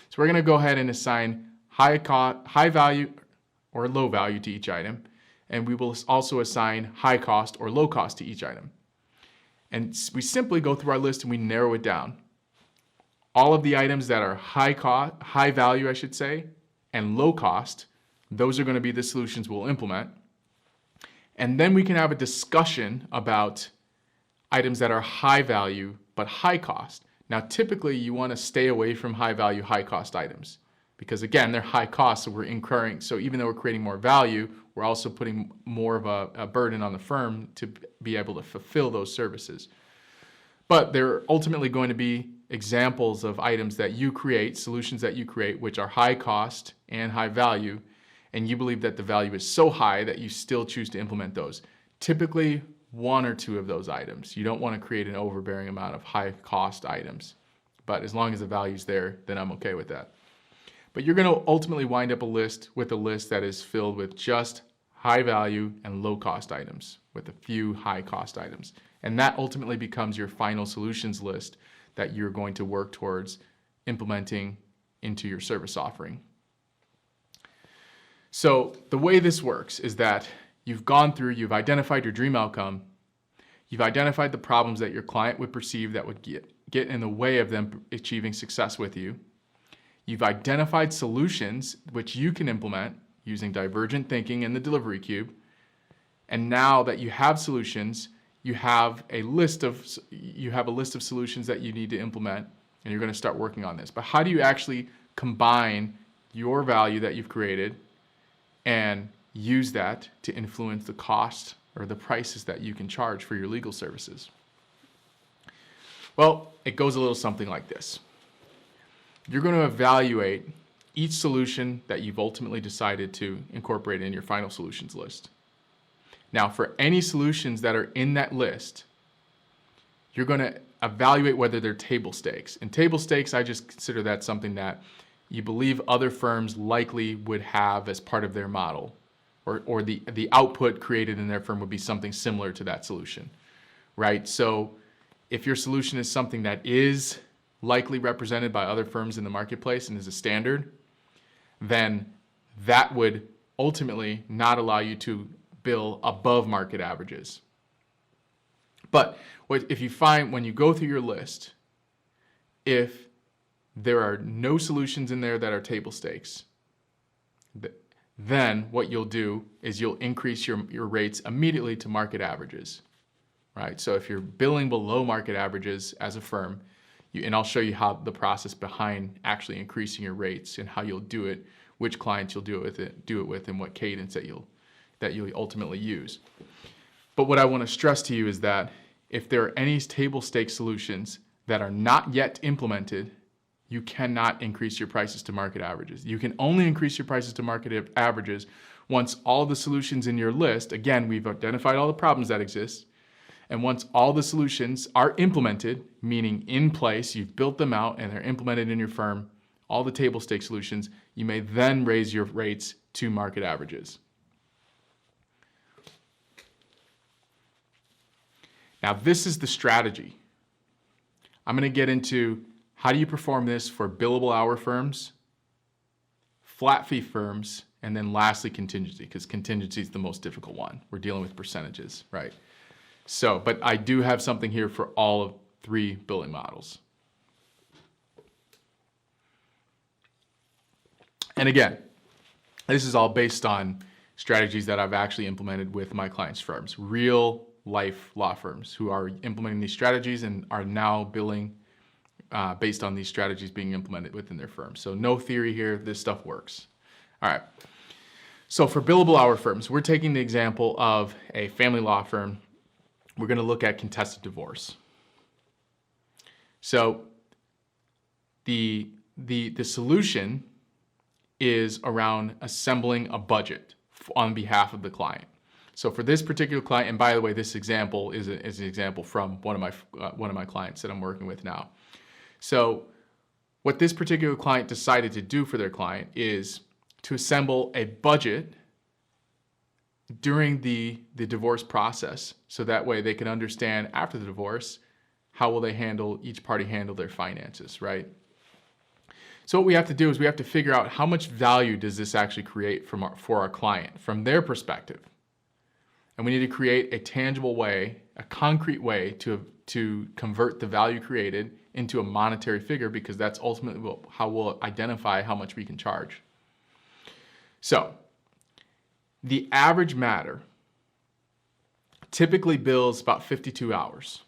So we're going to go ahead and assign high value or low value to each item, and we will also assign high cost or low cost to each item. And we simply go through our list and we narrow it down. All of the items that are high value, and low cost, those are going to be the solutions we'll implement. And then we can have a discussion about items that are high value but high cost. Now, typically you want to stay away from high value, high cost items because again, they're high cost, so we're incurring. So even though we're creating more value, we're also putting more of a burden on the firm to be able to fulfill those services. But they're ultimately going to be examples of items that you create, solutions that you create, which are high cost and high value, and you believe that the value is so high that you still choose to implement those. Typically, one or two of those items. You don't want to create an overbearing amount of high cost items. But as long as the value's there, then I'm okay with that. But you're going to ultimately wind up with a list that is filled with just high value and low cost items, with a few high cost items. And that ultimately becomes your final solutions list that you're going to work towards implementing into your service offering. So the way this works is that you've identified your dream outcome, you've identified the problems that your client would perceive that would get in the way of them achieving success with you. You've identified solutions which you can implement using divergent thinking and the delivery cube. And now that you have solutions, you have a list of solutions that you need to implement, and you're going to start working on this. But how do you actually combine your value that you've created and use that to influence the cost or the prices that you can charge for your legal services? Well, it goes a little something like this. You're going to evaluate each solution that you've ultimately decided to incorporate in your final solutions list. Now, for any solutions that are in that list, you're going to evaluate whether they're table stakes. And table stakes, I just consider that something that you believe other firms likely would have as part of their model, or the output created in their firm would be something similar to that solution, right? So if your solution is something that is likely represented by other firms in the marketplace and is a standard, then that would ultimately not allow you to bill above market averages. But if you find, when you go through your list, if there are no solutions in there that are table stakes, then what you'll do is you'll increase your rates immediately to market averages, right? So if you're billing below market averages as a firm, and I'll show you how the process behind actually increasing your rates and how you'll do it, which clients you'll do it with, and what cadence that you'll ultimately use. But what I want to stress to you is that if there are any table stake solutions that are not yet implemented, you cannot increase your prices to market averages. You can only increase your prices to market averages once all the solutions in your list, again, we've identified all the problems that exist, and once all the solutions are implemented, meaning in place, you've built them out and they're implemented in your firm, all the table stake solutions, you may then raise your rates to market averages. Now, this is the strategy. I'm going to get into how do you perform this for billable hour firms, flat fee firms, and then lastly, contingency, because contingency is the most difficult one. We're dealing with percentages, right? So, but I do have something here for all of 3 billing models. And again, this is all based on strategies that I've actually implemented with my clients' firms, real life law firms who are implementing these strategies and are now billing based on these strategies being implemented within their firm. So no theory here, this stuff works. All right. So for billable hour firms, we're taking the example of a family law firm. We're going to look at contested divorce. So the solution is around assembling a budget on behalf of the client. So for this particular client, and by the way, this example is an example from one of my clients that I'm working with now. So what this particular client decided to do for their client is to assemble a budget during the divorce process, so that way they can understand after the divorce how will each party handle their finances, right? So what we have to do is we have to figure out how much value does this actually create for our client from their perspective. And we need to create a tangible way, a concrete way to convert the value created into a monetary figure, because that's ultimately how we'll identify how much we can charge. So the average matter typically bills about 52 hours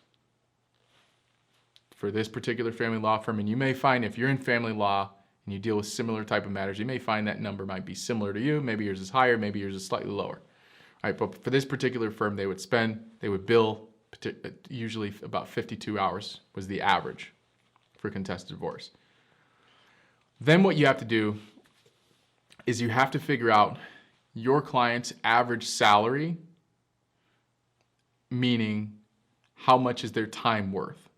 for this particular family law firm. And you may find, if you're in family law and you deal with similar type of matters, you may find that number might be similar to you. Maybe yours is higher, maybe yours is slightly lower. All right, but for this particular firm, they would bill usually about 52 hours was the average. for contested divorce. Then what you have to do is you have to figure out your client's average salary, meaning how much is their time worth?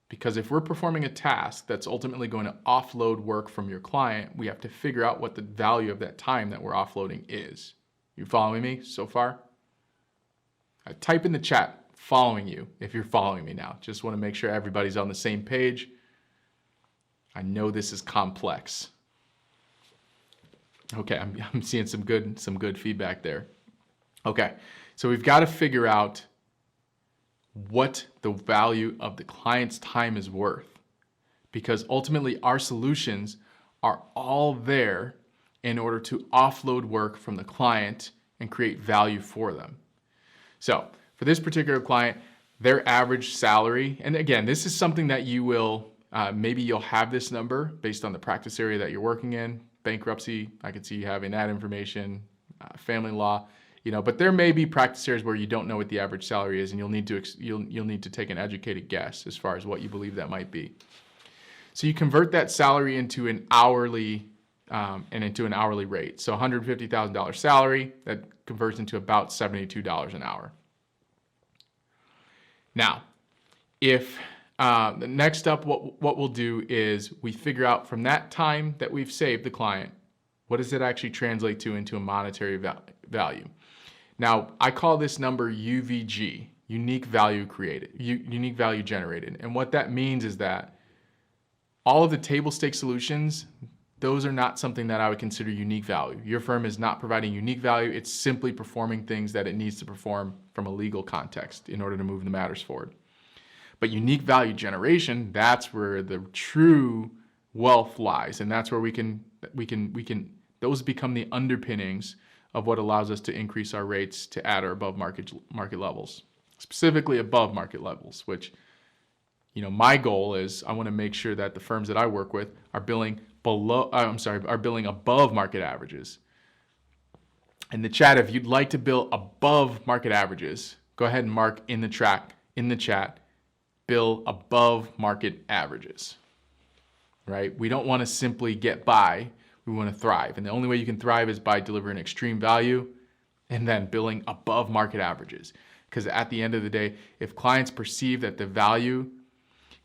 Because if we're performing a task that's ultimately going to offload work from your client, we have to figure out what the value of that time that we're offloading is. You following me so far? Type in the chat, following you, if you're following me now. Just want to make sure everybody's on the same page. I know this is complex. Okay, I'm seeing some good feedback there. Okay, so we've got to figure out what the value of the client's time is worth, because ultimately our solutions are all there in order to offload work from the client and create value for them. So for this particular client, their average salary, and again, this is something that you will, maybe you'll have this number based on the practice area that you're working in. Bankruptcy, I could see you having that information, family law, but there may be practice areas where you don't know what the average salary is, and you'll need to take an educated guess as far as what you believe that might be. So you convert that salary into an hourly rate. So $150,000 salary, that converts into about $72 an hour. Now, if next up, what we'll do is we figure out from that time that we've saved the client, what does it actually translate to into a monetary value? Now, I call this number UVG, unique value created, unique value generated. And what that means is that all of the table stakes solutions, those are not something that I would consider unique value. Your firm is not providing unique value. It's simply performing things that it needs to perform from a legal context in order to move the matters forward. But unique value generation, that's where the true wealth lies. And that's where those become the underpinnings of what allows us to increase our rates to at or above market levels, specifically above market levels, which, my goal is I want to make sure that the firms that I work with are billing above market averages. In the chat, if you'd like to bill above market averages, go ahead and mark in the chat, bill above market averages, right? We don't want to simply get by. We want to thrive. And the only way you can thrive is by delivering extreme value and then billing above market averages. Because at the end of the day, if clients perceive that the value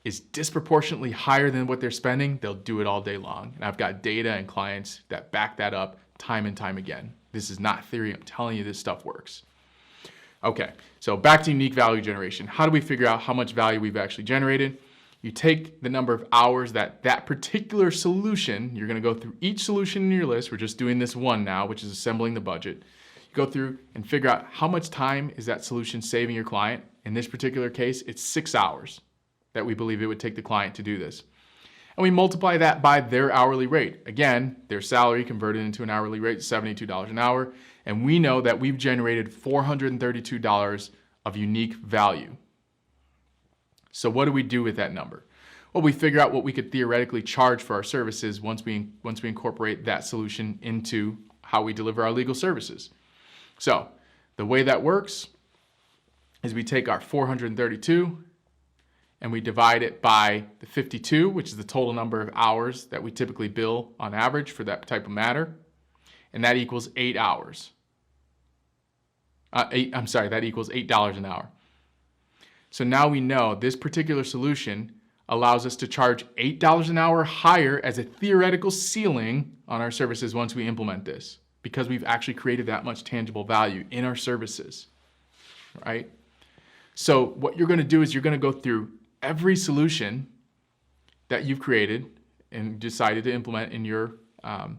is disproportionately higher than what they're spending, they'll do it all day long. And I've got data and clients that back that up time and time again. This is not theory. I'm telling you, this stuff works. Okay, so back to unique value generation. How do we figure out how much value we've actually generated? You take the number of hours that particular solution, you're going to go through each solution in your list. We're just doing this one now, which is assembling the budget. You go through and figure out how much time is that solution saving your client. In this particular case, it's 6 hours that we believe it would take the client to do this. And we multiply that by their hourly rate. Again, their salary converted into an hourly rate, $72 an hour. And we know that we've generated $432 of unique value. So what do we do with that number? Well, we figure out what we could theoretically charge for our services once we incorporate that solution into how we deliver our legal services. So the way that works is we take our 432 and we divide it by the 52, which is the total number of hours that we typically bill on average for that type of matter. And that equals 8 hours. That equals $8 an hour. So now we know this particular solution allows us to charge $8 an hour higher as a theoretical ceiling on our services once we implement this, because we've actually created that much tangible value in our services, right? So what you're going to do is you're going to go through every solution that you've created and decided to implement in your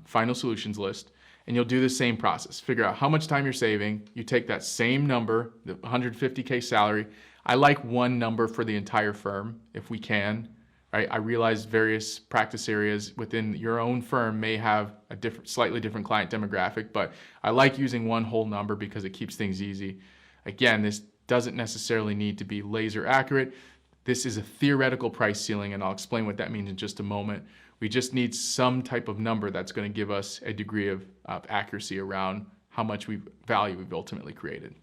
final solutions list, and you'll do the same process. Figure out how much time you're saving. You take that same number, the $150K salary. I like one number for the entire firm if we can. Right? I realize various practice areas within your own firm may have a slightly different client demographic, but I like using one whole number because it keeps things easy. Again, this doesn't necessarily need to be laser accurate. This is a theoretical price ceiling, and I'll explain what that means in just a moment. We just need some type of number that's going to give us a degree of accuracy around how much value we've ultimately created.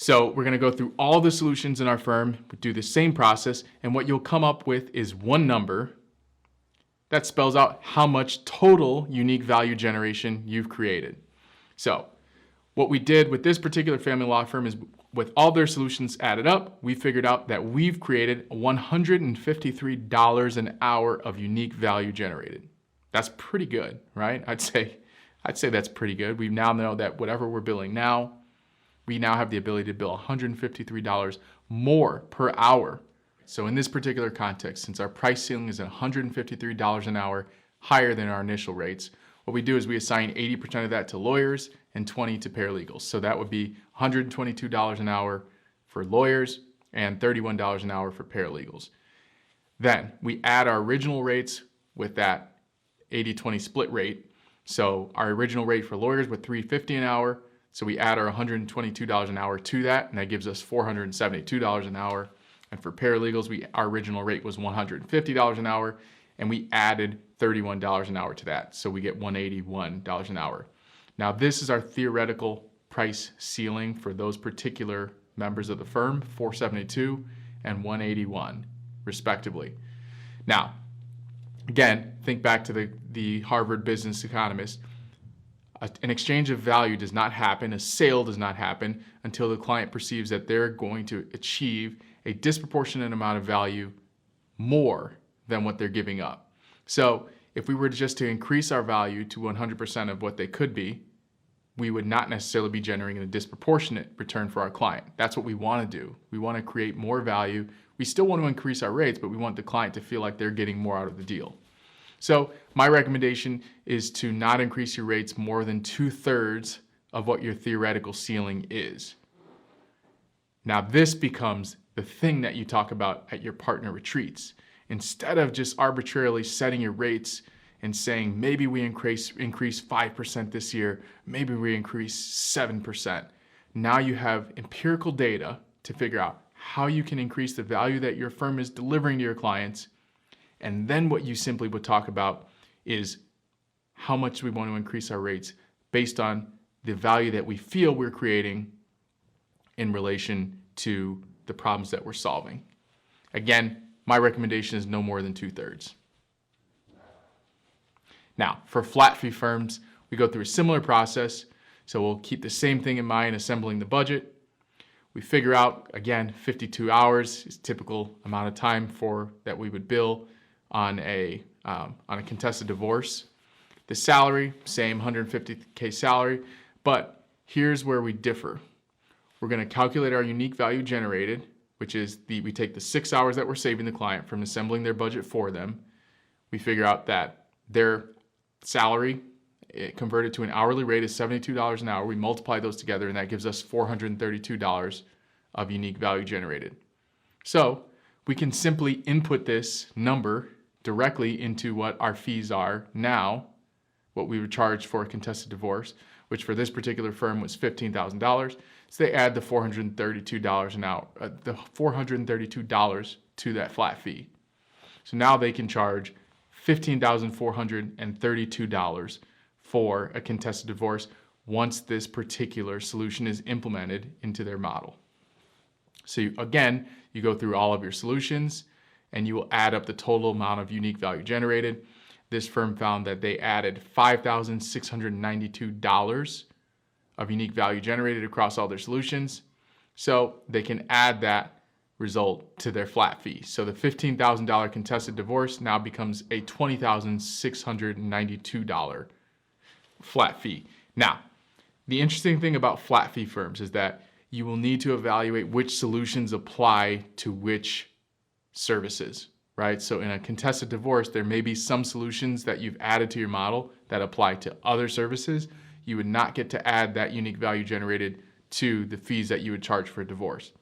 So we're going to go through all the solutions in our firm, do the same process, and what you'll come up with is one number that spells out how much total unique value generation you've created. So what we did with this particular family law firm is, with all their solutions added up, we figured out that we've created $153 an hour of unique value generated. That's pretty good, right? I'd say that's pretty good. We now know that whatever we're billing now, we now have the ability to bill $153 more per hour. So in this particular context, since our price ceiling is at $153 an hour, higher than our initial rates, what we do is we assign 80% of that to lawyers and 20% to paralegals. So that would be $122 an hour for lawyers and $31 an hour for paralegals. Then we add our original rates with that 80-20 split rate. So our original rate for lawyers was $350 an hour. So we add our $122 an hour to that, and that gives us $472 an hour. And for paralegals, our original rate was $150 an hour, and we added $31 an hour to that. So we get $181 an hour. Now this is our theoretical price ceiling for those particular members of the firm, $472 and $181 respectively. Now, again, think back to the Harvard business economist. An exchange of value does not happen, a sale does not happen until the client perceives that they're going to achieve a disproportionate amount of value more than what they're giving up. So if we were just to increase our value to 100% of what they could be, we would not necessarily be generating a disproportionate return for our client. That's what we want to do. We want to create more value. We still want to increase our rates, but we want the client to feel like they're getting more out of the deal. So my recommendation is to not increase your rates more than 2/3 of what your theoretical ceiling is. Now this becomes the thing that you talk about at your partner retreats. Instead of just arbitrarily setting your rates and saying, maybe we increase 5% this year, maybe we increase 7%. Now you have empirical data to figure out how you can increase the value that your firm is delivering to your clients. And then what you simply would talk about is how much we want to increase our rates based on the value that we feel we're creating in relation to the problems that we're solving. Again, my recommendation is no more than 2/3. Now, for flat fee firms, we go through a similar process. So we'll keep the same thing in mind, assembling the budget. We figure out, again, 52 hours is typical amount of time that we would bill on a contested divorce. The salary, same $150K salary, but here's where we differ. We're going to calculate our unique value generated, which is we take the 6 hours that we're saving the client from assembling their budget for them. We figure out that their salary converted to an hourly rate is $72 an hour. We multiply those together, and that gives us $432 of unique value generated. So we can simply input this number directly into what our fees are now, what we would charge for a contested divorce, which for this particular firm was $15,000. So they add the $432 an hour, the $432 to that flat fee. So now they can charge $15,432 for a contested divorce once this particular solution is implemented into their model. So you go through all of your solutions and you will add up the total amount of unique value generated. This firm found that they added $5,692 of unique value generated across all their solutions. So they can add that result to their flat fee. So the $15,000 contested divorce now becomes a $20,692 flat fee. Now, the interesting thing about flat fee firms is that you will need to evaluate which solutions apply to which services, right? So in a contested divorce, there may be some solutions that you've added to your model that apply to other services. You would not get to add that unique value generated to the fees that you would charge for a divorce.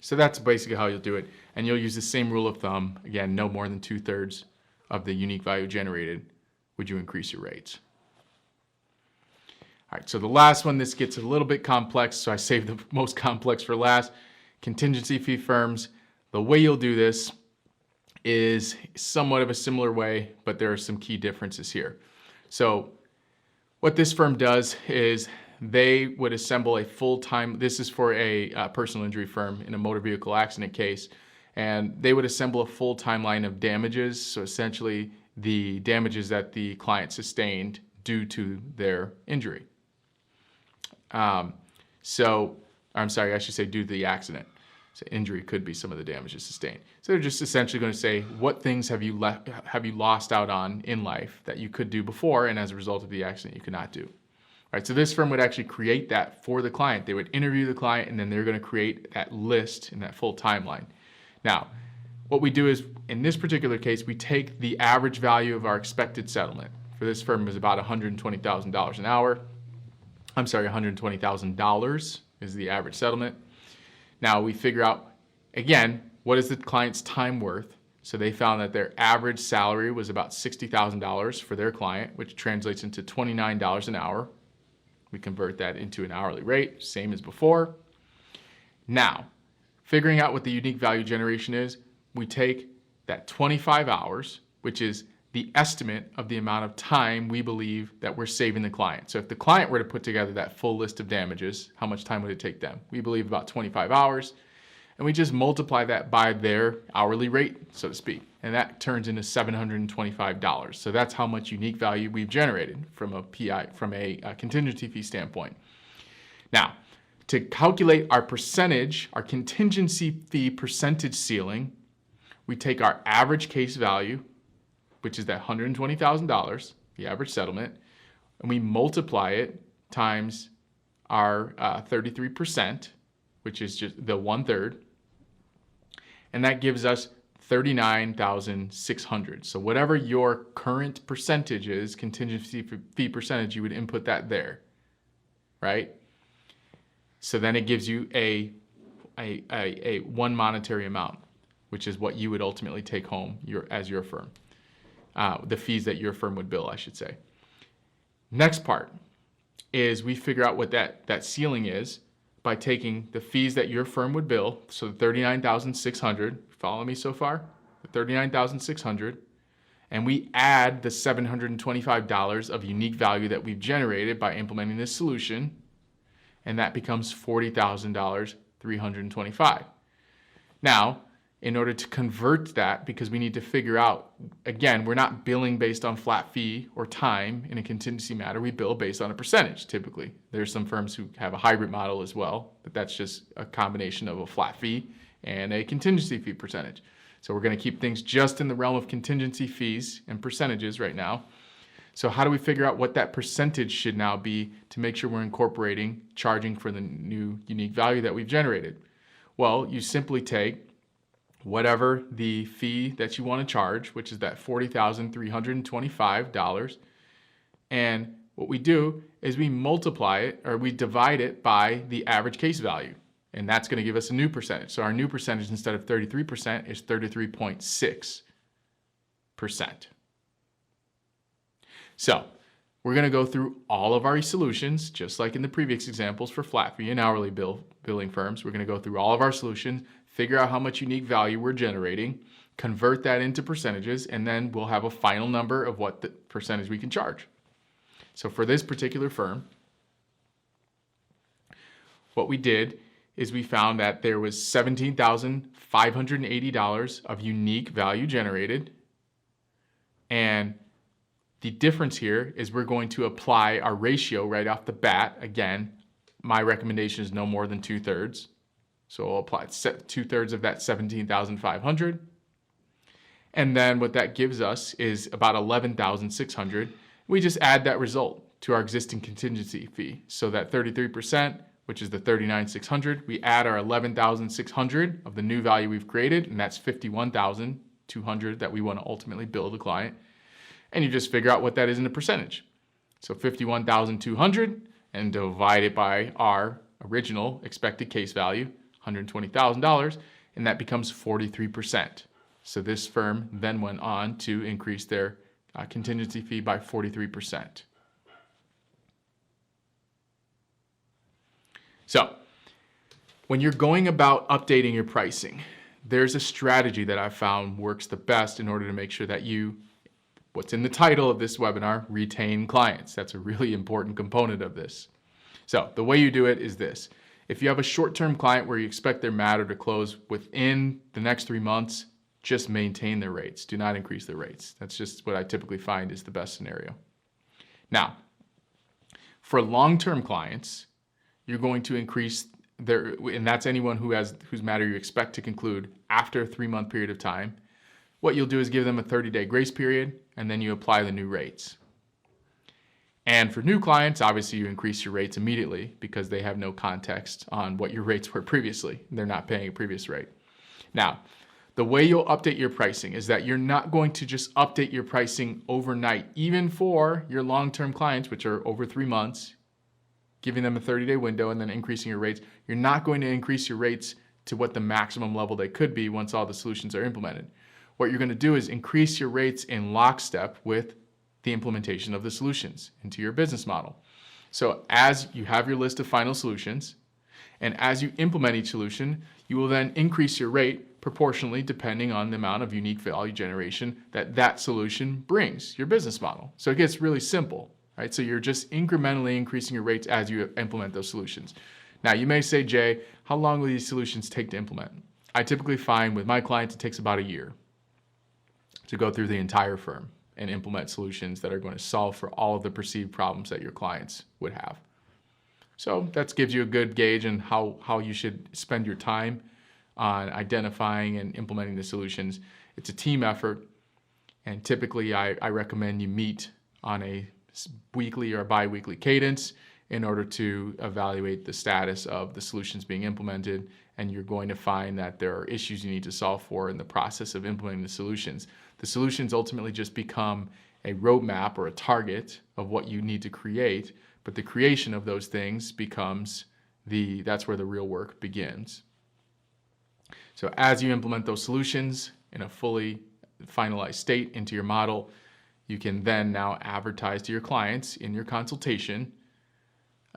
So that's basically how you'll do it. And you'll use the same rule of thumb. Again, no more than 2/3 of the unique value generated would you increase your rates. All right, so the last one, this gets a little bit complex, so I saved the most complex for last. Contingency fee firms. The way you'll do this is somewhat of a similar way, but there are some key differences here. So what this firm does is they would assemble a full-time, this is for a personal injury firm in a motor vehicle accident case, and they would assemble a full timeline of damages. So essentially the damages that the client sustained due to their injury. I'm sorry, I should say due to the accident. So injury could be some of the damages sustained. So they're just essentially going to say, what things have you lost out on in life that you could do before, and as a result of the accident you could not do. All right, so this firm would actually create that for the client. They would interview the client, and then they're going to create that list in that full timeline. Now, what we do is, in this particular case, we take the average value of our expected settlement. For this firm, it was about $120,000 an hour. I'm sorry, $120,000 is the average settlement. Now we figure out, again, what is the client's time worth? So they found that their average salary was about $60,000 for their client, which translates into $29 an hour. We convert that into an hourly rate, same as before. Now, figuring out what the unique value generation is, we take that 25 hours, which is the estimate of the amount of time we believe that we're saving the client. So if the client were to put together that full list of damages, how much time would it take them? We believe about 25 hours. And we just multiply that by their hourly rate, so to speak. And that turns into $725. So that's how much unique value we've generated from a contingency fee standpoint. Now, to calculate our percentage, our contingency fee percentage ceiling, we take our average case value, which is that $120,000, the average settlement, and we multiply it times our 33%, which is just the 1/3, and that gives us $39,600. So whatever your current percentage is, contingency fee percentage, you would input that there, right? So then it gives you a one monetary amount, which is what you would ultimately take home as your firm. The fees that your firm would bill, I should say. Next part is we figure out what that ceiling is by taking the fees that your firm would bill, so $39,600, follow me so far? The $39,600, and we add the $725 of unique value that we've generated by implementing this solution, and that becomes $40,325. Now, in order to convert that, because we need to figure out, again, we're not billing based on flat fee or time in a contingency matter. We bill based on a percentage, typically. There's some firms who have a hybrid model as well, but that's just a combination of a flat fee and a contingency fee percentage. So we're going to keep things just in the realm of contingency fees and percentages right now. So how do we figure out what that percentage should now be to make sure we're incorporating charging for the new unique value that we've generated? Well, you simply take whatever the fee that you want to charge, which is that $40,325. And what we do is we multiply it, or we divide it by the average case value. And that's going to give us a new percentage. So our new percentage, instead of 33%, is 33.6%. So we're going to go through all of our solutions, just like in the previous examples for flat fee and hourly billing firms. We're going to go through all of our solutions, figure out how much unique value we're generating, convert that into percentages, and then we'll have a final number of what the percentage we can charge. So for this particular firm, what we did is we found that there was $17,580 of unique value generated. And the difference here is we're going to apply our ratio right off the bat. Again, my recommendation is no more than 2/3. So I'll apply 2/3 of that 17,500. And then what that gives us is about 11,600. We just add that result to our existing contingency fee. So that 33%, which is the 39,600, we add our 11,600 of the new value we've created, and that's 51,200 that we want to ultimately bill the client. And you just figure out what that is in a percentage. So 51,200 and divide it by our original expected case value, $120,000, and that becomes 43%. So this firm then went on to increase their contingency fee by 43%. So when you're going about updating your pricing, there's a strategy that I've found works the best in order to make sure that you, what's in the title of this webinar, retain clients. That's a really important component of this. So the way you do it is this. If you have a short-term client where you expect their matter to close within the next 3 months, just maintain their rates. Do not increase their rates. That's just what I typically find is the best scenario. Now, for long-term clients, you're going to increase their, and that's anyone whose matter you expect to conclude after a 3-month period of time. What you'll do is give them a 30-day grace period, and then you apply the new rates. And for new clients, obviously you increase your rates immediately because they have no context on what your rates were previously. They're not paying a previous rate. Now, the way you'll update your pricing is that you're not going to just update your pricing overnight, even for your long-term clients, which are over 3 months, giving them a 30-day window and then increasing your rates. You're not going to increase your rates to what the maximum level they could be once all the solutions are implemented. What you're going to do is increase your rates in lockstep with the implementation of the solutions into your business model. So as you have your list of final solutions, and as you implement each solution, you will then increase your rate proportionally depending on the amount of unique value generation that solution brings your business model. So it gets really simple, right? So you're just incrementally increasing your rates as you implement those solutions. Now you may say, Jay, how long will these solutions take to implement? I typically find with my clients it takes about a year to go through the entire firm and implement solutions that are going to solve for all of the perceived problems that your clients would have. So that gives you a good gauge on how you should spend your time on identifying and implementing the solutions. It's a team effort, and typically I recommend you meet on a weekly or bi-weekly cadence in order to evaluate the status of the solutions being implemented, and you're going to find that there are issues you need to solve for in the process of implementing the solutions. The solutions ultimately just become a roadmap or a target of what you need to create, but the creation of those things becomes that's where the real work begins. So as you implement those solutions in a fully finalized state into your model, you can then now advertise to your clients in your consultation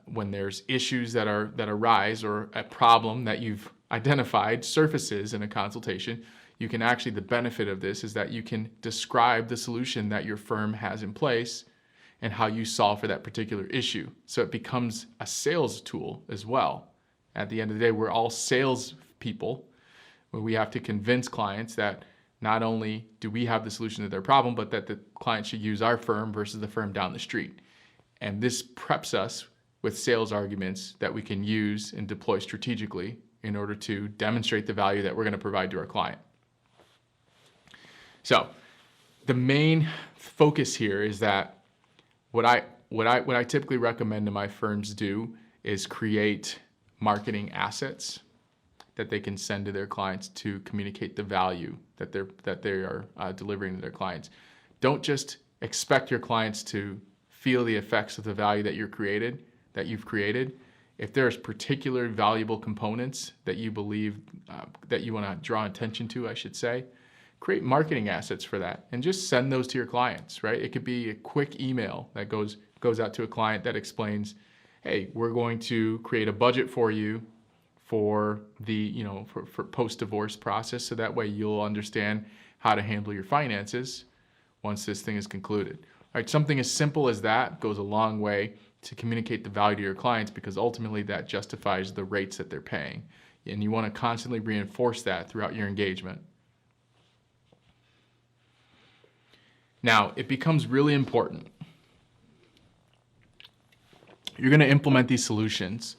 when there's issues that arise or a problem that you've identified surfaces in a consultation. You can actually, the benefit of this is that you can describe the solution that your firm has in place and how you solve for that particular issue. So it becomes a sales tool as well. At the end of the day, we're all sales people, where we have to convince clients that not only do we have the solution to their problem, but that the client should use our firm versus the firm down the street. And this preps us with sales arguments that we can use and deploy strategically in order to demonstrate the value that we're going to provide to our client. So the main focus here is that what I typically recommend to my firms do is create marketing assets that they can send to their clients to communicate the value that they are delivering to their clients. Don't just expect your clients to feel the effects of the value that you've created. If there's particular valuable components that you believe that you want to draw attention to, I should say, create marketing assets for that and just send those to your clients, right? It could be a quick email that goes out to a client that explains, hey, we're going to create a budget for you for the, for post-divorce process, so that way you'll understand how to handle your finances once this thing is concluded. All right, something as simple as that goes a long way to communicate the value to your clients, because ultimately that justifies the rates that they're paying. And you want to constantly reinforce that throughout your engagement. Now, it becomes really important. You're going to implement these solutions,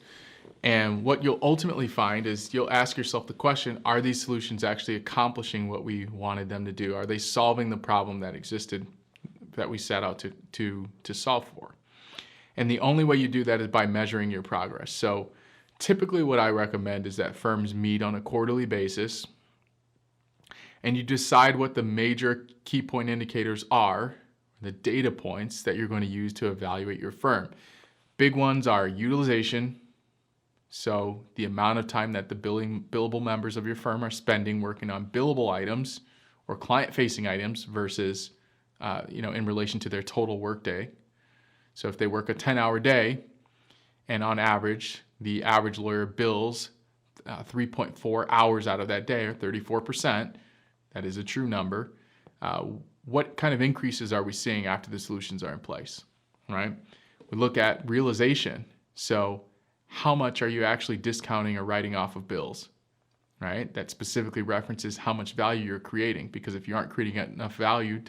and what you'll ultimately find is you'll ask yourself the question, are these solutions actually accomplishing what we wanted them to do? Are they solving the problem that existed, that we set out to solve for? And the only way you do that is by measuring your progress. So typically what I recommend is that firms meet on a quarterly basis, and you decide what the major key point indicators are, the data points that you're going to use to evaluate your firm. Big ones are utilization, so the amount of time that the billable members of your firm are spending working on billable items or client-facing items versus in relation to their total workday. So if they work a 10-hour day, and on average, the average lawyer bills 3.4 hours out of that day, or 34%, that is a true number. What kind of increases are we seeing after the solutions are in place, right? We look at realization. So how much are you actually discounting or writing off of bills, right? That specifically references how much value you're creating, because if you aren't creating enough value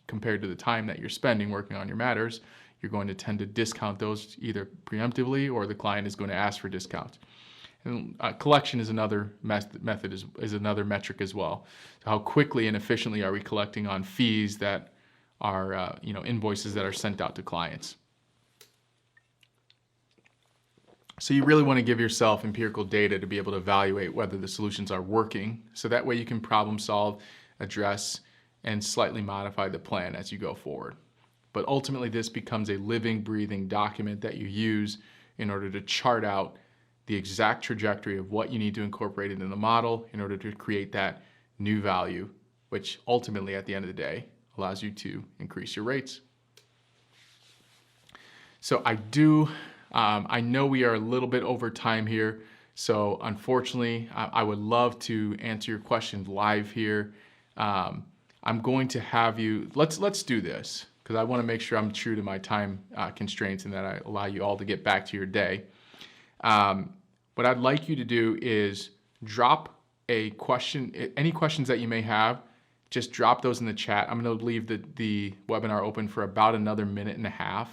compared to the time that you're spending working on your matters, you're going to tend to discount those either preemptively, or the client is going to ask for discounts. And collection is another method, is another metric as well. So how quickly and efficiently are we collecting on fees that are invoices that are sent out to clients? So you really want to give yourself empirical data to be able to evaluate whether the solutions are working. So that way you can problem solve, address, and slightly modify the plan as you go forward. But ultimately this becomes a living, breathing document that you use in order to chart out the exact trajectory of what you need to incorporate into the model in order to create that new value, which ultimately at the end of the day allows you to increase your rates. So I know we are a little bit over time here, so unfortunately, I would love to answer your questions live here. I'm going to have you, let's do this, because I want to make sure I'm true to my time constraints and that I allow you all to get back to your day. What I'd like you to do is drop a question, any questions that you may have, just drop those in the chat. I'm going to leave the webinar open for about another minute and a half.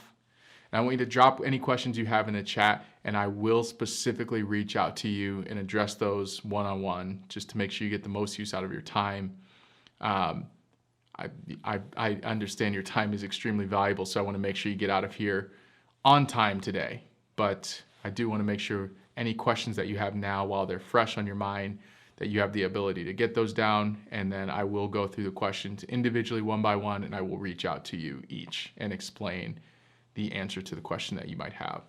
And I want you to drop any questions you have in the chat, and I will specifically reach out to you and address those one-on-one, just to make sure you get the most use out of your time. I understand your time is extremely valuable, so I want to make sure you get out of here on time today. But I do want to make sure any questions that you have now, while they're fresh on your mind, that you have the ability to get those down, and then I will go through the questions individually one by one, and I will reach out to you each and explain the answer to the question that you might have.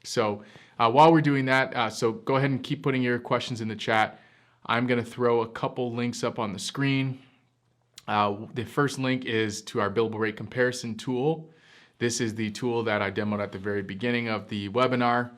So while we're doing that, so go ahead and keep putting your questions in the chat. I'm going to throw a couple links up on the screen. The first link is to our billable rate comparison tool. This is the tool that I demoed at the very beginning of the webinar.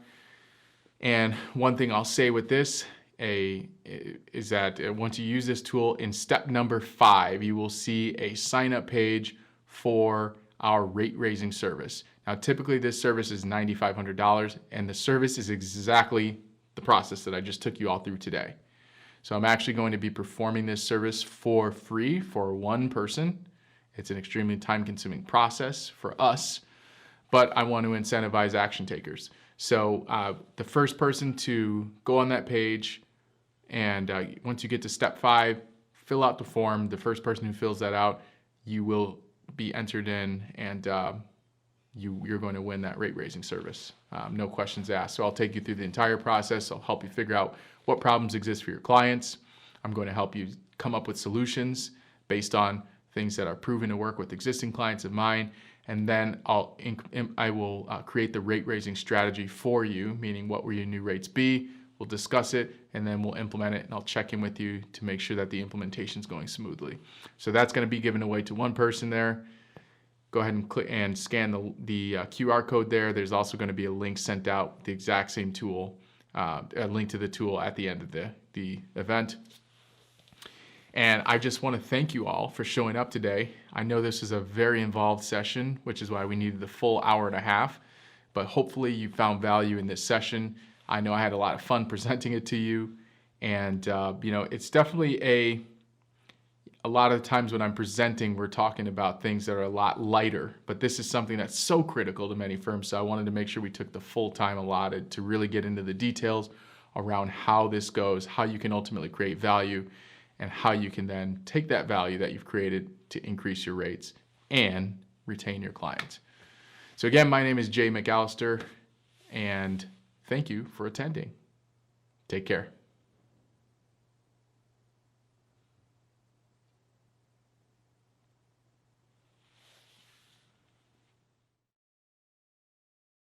And one thing I'll say with this is that once you use this tool, in step number 5, you will see a sign-up page for our rate raising service. Now, typically this service is $9,500, and the service is exactly the process that I just took you all through today. So I'm actually going to be performing this service for free for one person. It's an extremely time-consuming process for us, but I want to incentivize action takers. So the first person to go on that page, and once you get to step 5, fill out the form. The first person who fills that out, you will be entered in, and you're going to win that rate raising service. No questions asked. So I'll take you through the entire process. I'll help you figure out what problems exist for your clients. I'm going to help you come up with solutions based on things that are proven to work with existing clients of mine. And then I will create the rate raising strategy for you, meaning what will your new rates be. We'll discuss it, and then we'll implement it, and I'll check in with you to make sure that the implementation is going smoothly. So that's going to be given away to one person there. Go ahead and click and scan the QR code there. There's also going to be a link sent out, the exact same tool, a link to the tool at the end of the event. And I just want to thank you all for showing up today. I know this is a very involved session, which is why we needed the full hour and a half, but hopefully you found value in this session. I know I had a lot of fun presenting it to you, and it's definitely a lot of the times when I'm presenting, we're talking about things that are a lot lighter, but this is something that's so critical to many firms, so I wanted to make sure we took the full time allotted to really get into the details around how this goes, how you can ultimately create value, and how you can then take that value that you've created to increase your rates and retain your clients. So again, my name is Jay McAllister, and thank you for attending. Take care.